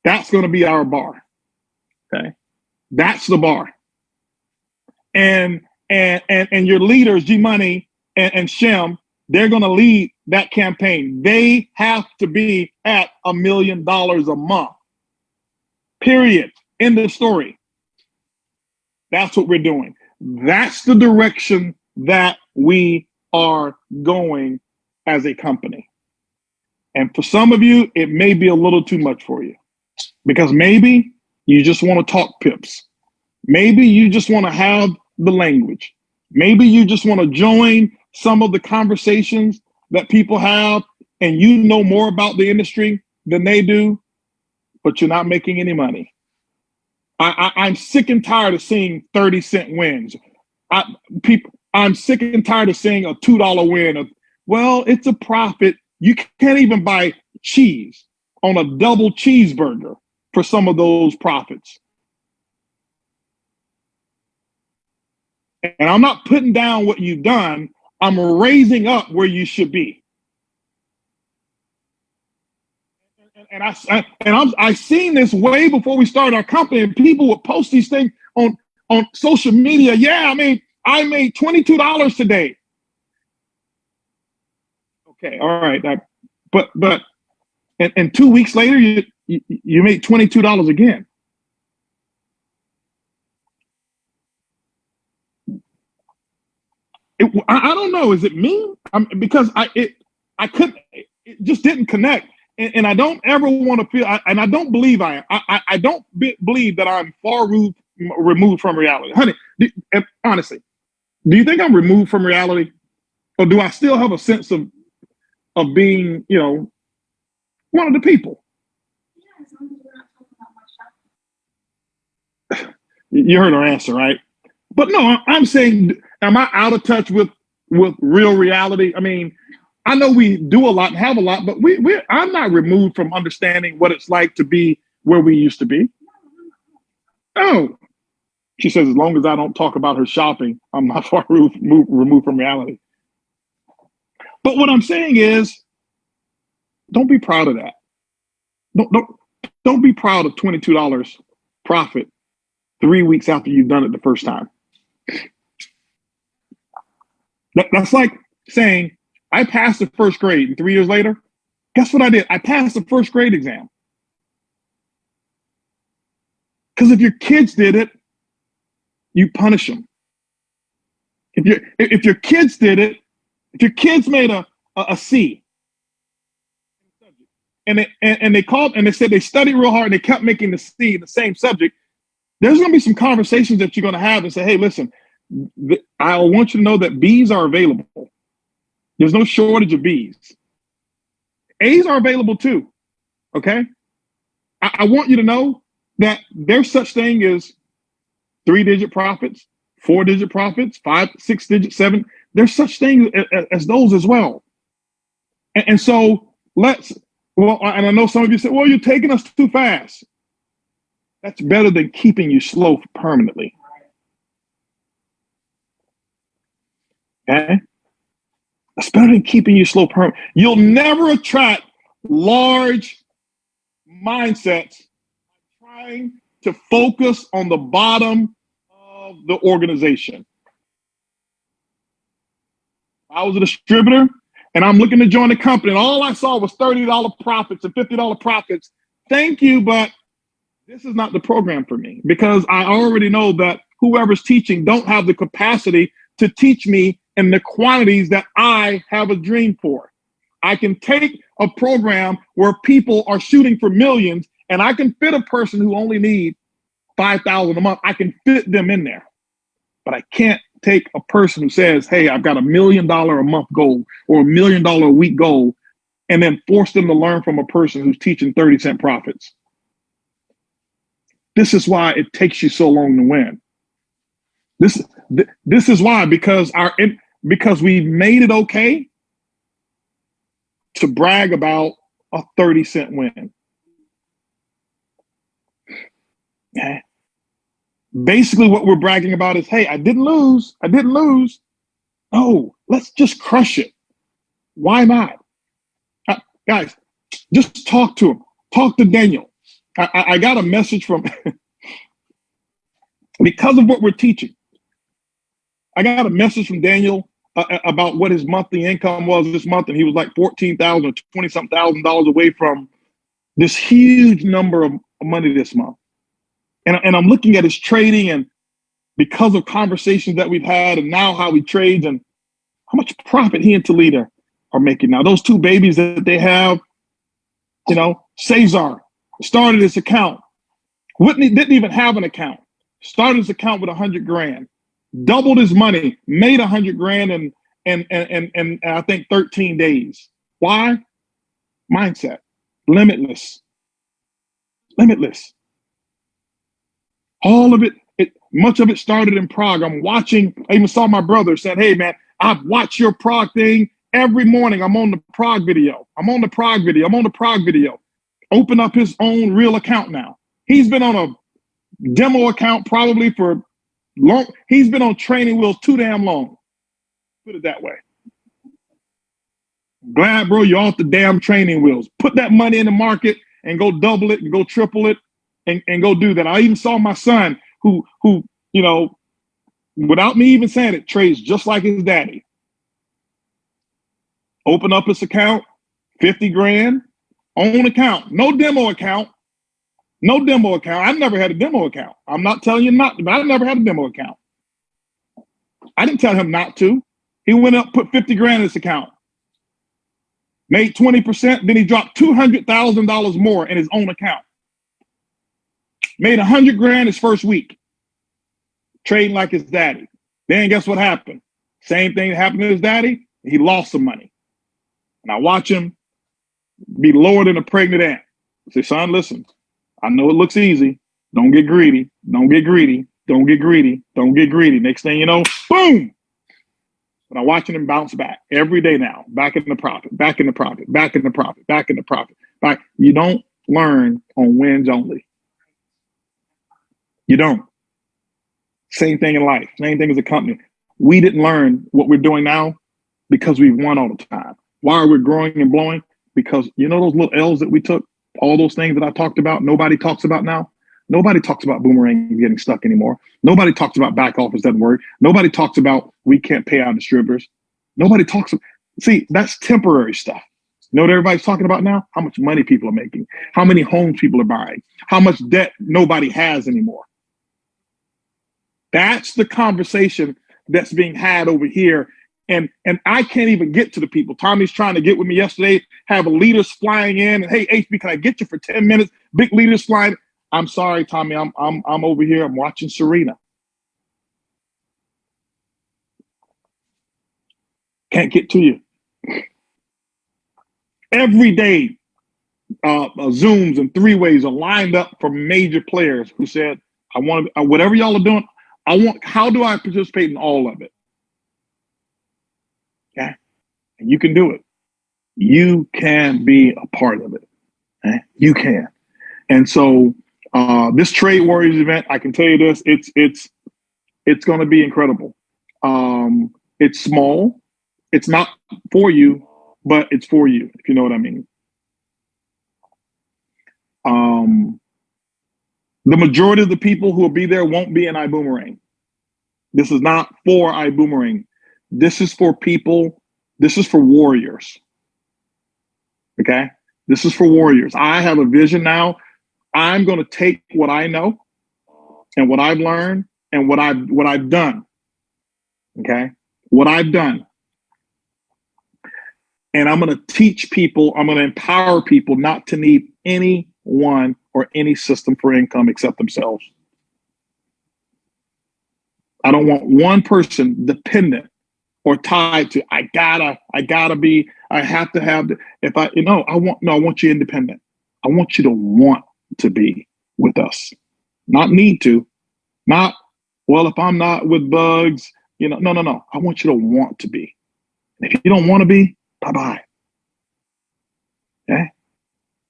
That's going to be our bar. Okay, that's the bar. And your leaders, G Money and Shem, they're going to lead that campaign. They have to be at $1 million a month. Period. End of story. That's what we're doing. That's the direction that we are going as a company. And for some of you, it may be a little too much for you because maybe you just want to talk pips. Maybe you just want to have the language. Maybe you just want to join some of the conversations that people have and you know more about the industry than they do, but you're not making any money. I'm sick and tired of seeing 30-cent wins. I'm sick and tired of seeing a $2 win. Well, it's a profit. You can't even buy cheese on a double cheeseburger for some of those profits. And I'm not putting down what you've done. I'm raising up where you should be. And I seen this way before we started our company, and people would post these things on social media. Yeah, I made $22 today. Okay, all right. But and 2 weeks later, you made $22 again. I don't know. Is it me? Because it just didn't connect. and I don't ever want to feel, and I don't believe I am. I don't believe that I'm far removed from reality. Honey, honestly, do you think I'm removed from reality? Or do I still have a sense of being, one of the people? You heard her answer, right? But no, I'm saying, am I out of touch with real reality? I mean, I know we do a lot and have a lot, but I'm not removed from understanding what it's like to be where we used to be. Oh, she says, as long as I don't talk about her shopping, I'm not far removed from reality. But what I'm saying is, don't be proud of that. Don't be proud of $22 profit 3 weeks after you've done it the first time. That's like saying, I passed the first grade, and 3 years later, guess what I did? I passed the first grade exam. Because if your kids did it, you punish them. If your kids did it, if your kids made a C, and they called and they said they studied real hard and they kept making the C in the same subject, there's going to be some conversations that you're going to have and say, hey, listen, I want you to know that B's are available. There's no shortage of B's. A's are available too, okay? I want you to know that there's such thing as 3-digit profits, 4-digit profits, 5, 6-digit, 7. There's such things as those as well. And so and I know some of you say, well, you're taking us too fast. That's better than keeping you slow permanently. Okay? That's better than keeping you slow permanently. You'll never attract large mindsets trying to focus on the bottom of the organization. I was a distributor and I'm looking to join the company, and all I saw was $30 profits and $50 profits. Thank you, but this is not the program for me, because I already know that whoever's teaching don't have the capacity to teach me in the quantities that I have a dream for. I can take a program where people are shooting for millions, and I can fit a person who only needs $5,000 a month. I can fit them in there, but I can't take a person who says, hey, I've got $1 million a month goal or $1 million a week goal, and then force them to learn from a person who's teaching 30-cent profits. This is why it takes you so long to win. This is why, because we've made it okay to brag about a 30-cent win. Okay. Basically, what we're bragging about is, hey, I didn't lose. Oh, let's just crush it. Why not? Guys, just talk to him. Talk to Daniel. I got a message from, because of what we're teaching, I got a message from Daniel about what his monthly income was this month, and he was like $14,000 or $20-something thousand away from this huge number of money this month. And I'm looking at his trading, and because of conversations that we've had and now how he trades and how much profit he and Talita are making now. Those two babies that they have, Cesar started his account. Whitney didn't even have an account. Started his account with $100,000, doubled his money, made $100,000 in I think 13 days. Why? Mindset. Limitless. All of it, much of it started in Prague. I even saw my brother said, hey man, I've watched your Prague thing every morning. I'm on the Prague video. Open up his own real account now. He's been on a demo account probably for long. He's been on training wheels too damn long. Put it that way. Glad, bro, you're off the damn training wheels. Put that money in the market and go double it and go triple it and go do that. I even saw my son who, without me even saying it, trades just like his daddy. Open up his account, $50,000, own account, no demo account. I've never had a demo account. I'm not telling you not to, but I've never had a demo account. I didn't tell him not to. He went up, put $50,000 in his account. made 20%, then he dropped $200,000 more in his own account. Made 100 grand his first week, trading like his daddy. Then guess what happened? Same thing happened to his daddy. He lost some money. And I watch him be lower than a pregnant ant. I say, son, listen, I know it looks easy. Don't get greedy. Don't get greedy. Don't get greedy. Don't get greedy. Next thing you know, boom. But I'm watching him bounce back every day now. Back in the profit, back in the profit, back in the profit, back in the profit. Back. You don't learn on wins only. You don't. Same thing in life. Same thing as a company. We didn't learn what we're doing now because we've won all the time. Why are we growing and blowing? Because you know those little L's that we took? All those things that I talked about, nobody talks about now. Nobody talks about boomerang getting stuck anymore. Nobody talks about back office doesn't work. Nobody talks about we can't pay our distributors. Nobody talks. See, that's temporary stuff. You know what everybody's talking about now? How much money people are making, how many homes people are buying, how much debt nobody has anymore. That's the conversation that's being had over here. And I can't even get to the people. Tommy's trying to get with me yesterday, have leaders flying in. And, hey, HB, can I get you for 10 minutes? Big leaders flying. I'm sorry, Tommy. I'm over here. I'm watching Serena. Can't get to you. Every day, Zooms and three-ways are lined up for major players who said, I want to, whatever y'all are doing, how do I participate in all of it? Okay. And you can do it. You can be a part of it. Okay? You can. And so this Trade Warriors event, I can tell you this, it's going to be incredible. It's small. It's not for you, but it's for you, if you know what I mean. The majority of the people who will be there won't be in iBoomerang. This is not for iBoomerang. This is for people. This is for warriors. Okay? This is for warriors. I have a vision now. I'm going to take what I know and what I've learned and what I've done. Okay? What I've done. And I'm going to teach people, I'm going to empower people not to need anyone or any system for income except themselves. I don't want one person dependent or tied to, I have to have, I want you independent. I want you to want to be with us. Not need to, not, well, if I'm not with bugs, no. I want you to want to be. If you don't want to be, bye-bye. Okay?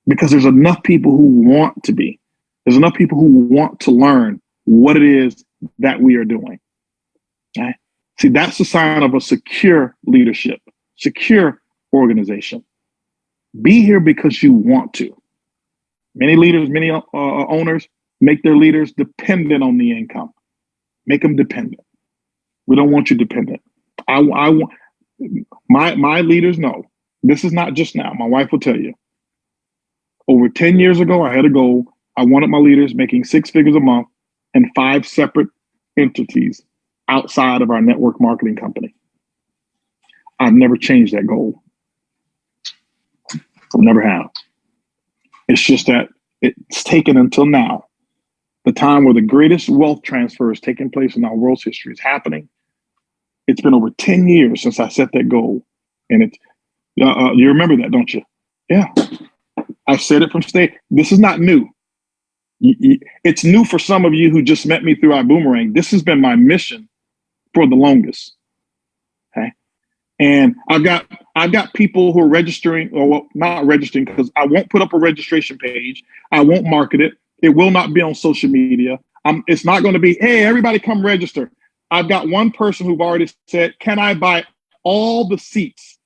Because there's enough people who want to be. There's enough people who want to learn what it is that we are doing. Okay? See, that's the sign of a secure leadership, secure organization. Be here because you want to. Many leaders, many owners make their leaders dependent on the income. Make them dependent. We don't want you dependent. I want my leaders know. This is not just now. My wife will tell you. Over 10 years ago, I had a goal. I wanted my leaders making 6 figures a month and 5 separate entities outside of our network marketing company. I've never changed that goal. Never have. It's just that it's taken until now, the time where the greatest wealth transfer is taking place in our world's history is happening. It's been over 10 years since I set that goal. And it's, you remember that, don't you? Yeah. I said it from stage. This is not new. It's new for some of you who just met me through iBoomerang. This has been my mission for the longest. Okay. And I've got people who are registering, or well, not registering, because I won't put up a registration page. I won't market it. It will not be on social media. It's not going to be, hey, everybody come register. I've got one person who've already said, can I buy all the seats?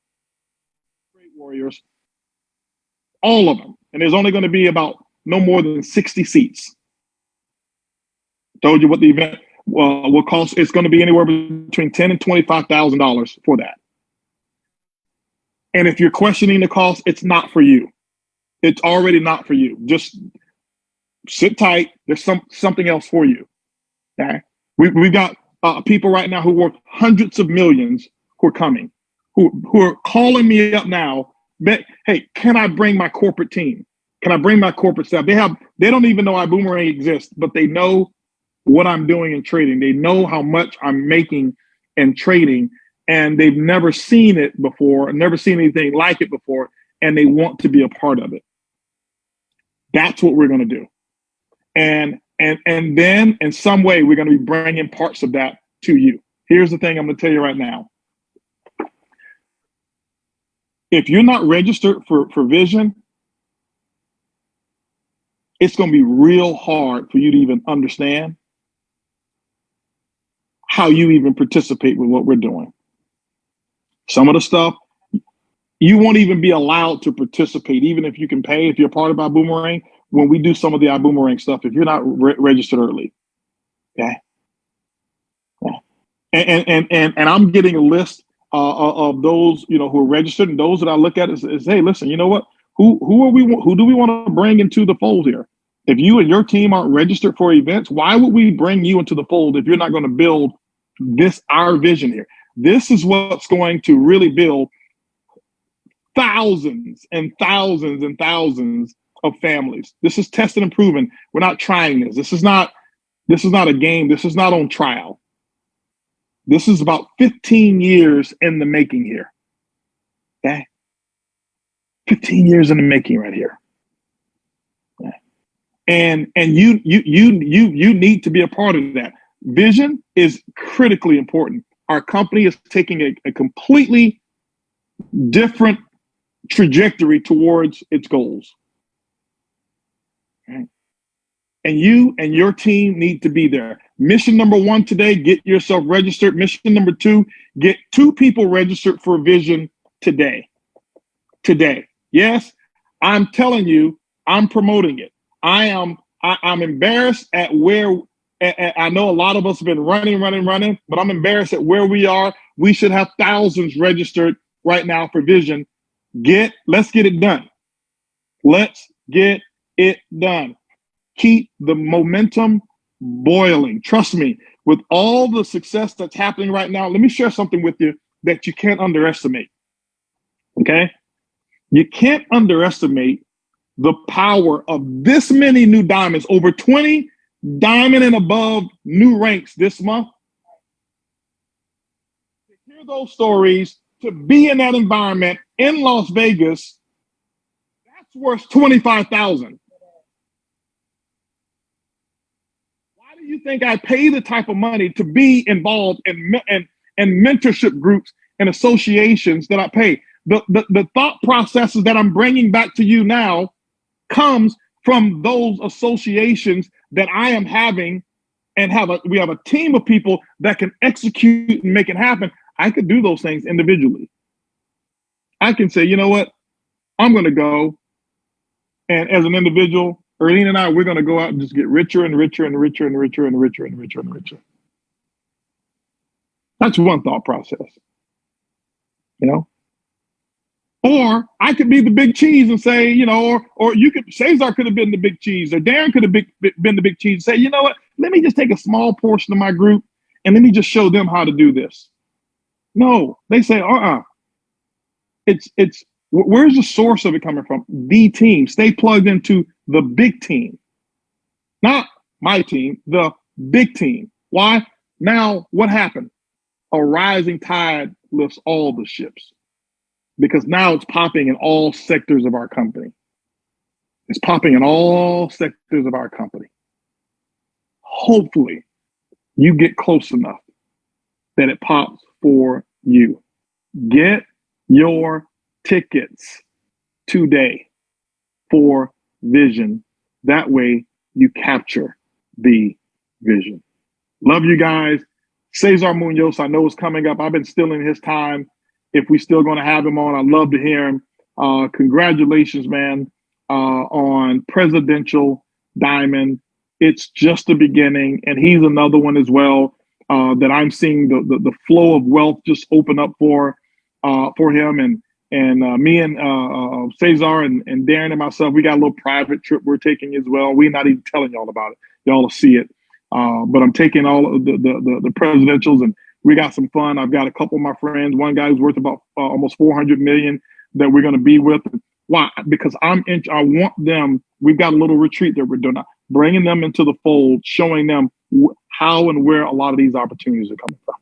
Great Warriors, all of them. And there's only going to be about no more than 60 seats. Told you what the event will cost. It's going to be anywhere between $10,000 and $25,000 for that. And if you're questioning the cost, it's not for you. It's already not for you. Just sit tight. There's something else for you. Okay. We've got people right now who work hundreds of millions who are coming, who are calling me up now Hey, can I bring my corporate team? Can I bring my corporate staff? They don't even know iBoomerang exists, but they know what I'm doing in trading. They know how much I'm making in trading, and they've never seen it before, never seen anything like it before, and they want to be a part of it. That's what we're going to do. And then in some way, we're going to be bringing parts of that to you. Here's the thing I'm going to tell you right now. If you're not registered for Vision, it's going to be real hard for you to even understand how you even participate with what we're doing. Some of the stuff, you won't even be allowed to participate, even if you can pay, if you're part of iBoomerang, when we do some of the iBoomerang stuff, if you're not registered early. Okay. Yeah. And I'm getting a list of those, who are registered, and those that I look at is hey, listen, you know what? Who do we want to bring into the fold here? If you and your team aren't registered for events, why would we bring you into the fold if you're not going to build our vision here? This is what's going to really build thousands and thousands and thousands of families. This is tested and proven. We're not trying this. This is not a game. This is not on trial. This is about 15 years in the making here. Okay? 15 years in the making right here. Okay. And you need to be a part of that. Vision is critically important. Our company is taking a completely different trajectory towards its goals. Okay. And you and your team need to be there. Mission number 1 today, get yourself registered. Mission number 2, get 2 people registered for Vision today. Today. Yes, I'm telling you, I'm promoting it. I'm embarrassed at where, I know a lot of us have been running, but I'm embarrassed at where we are. We should have thousands registered right now for Vision. Let's get it done. Let's get it done. Keep the momentum boiling. Trust me, with all the success that's happening right now, let me share something with you that you can't underestimate. Okay? You can't underestimate the power of this many new diamonds, over 20 diamond and above new ranks this month. To hear those stories, to be in that environment in Las Vegas, that's worth $25,000. Why do you think I pay the type of money to be involved in mentorship groups and associations that I pay? The thought processes that I'm bringing back to you now comes from those associations that I am having, and we have a team of people that can execute and make it happen. I could do those things individually. I can say, you know what? I'm going to go, and as an individual, Erlene and I, we're going to go out and just get richer and richer and richer and richer and richer and richer and richer. That's one thought process, Or I could be the big cheese and say, or you could, Cesar could have been the big cheese, or Darren could have been the big cheese and say, you know what? Let me just take a small portion of my group and let me just show them how to do this. No, they say, It's where's the source of it coming from? The team. Stay plugged into the big team, not my team, the big team. Why? Now, what happened? A rising tide lifts all the ships, because now it's popping in all sectors of our company. It's popping in all sectors of our company. Hopefully, you get close enough that it pops for you. Get your tickets today for Vision. That way you capture the vision. Love you guys. Cesar Munoz, I know is coming up. I've been stealing his time. If we still going to have him on, I'd love to hear him. Congratulations, man, on Presidential Diamond. It's just the beginning, and he's another one as well that I'm seeing the flow of wealth just open up for him. And me and Cesar and Darren and myself, we got a little private trip we're taking as well. We're not even telling y'all about it. Y'all will see it. But I'm taking all of the presidentials, and we got some fun. I've got a couple of my friends. One guy who's worth about almost 400 million that we're going to be with. Why? Because I want them. We've got a little retreat that we're doing, bringing them into the fold, showing them how and where a lot of these opportunities are coming from.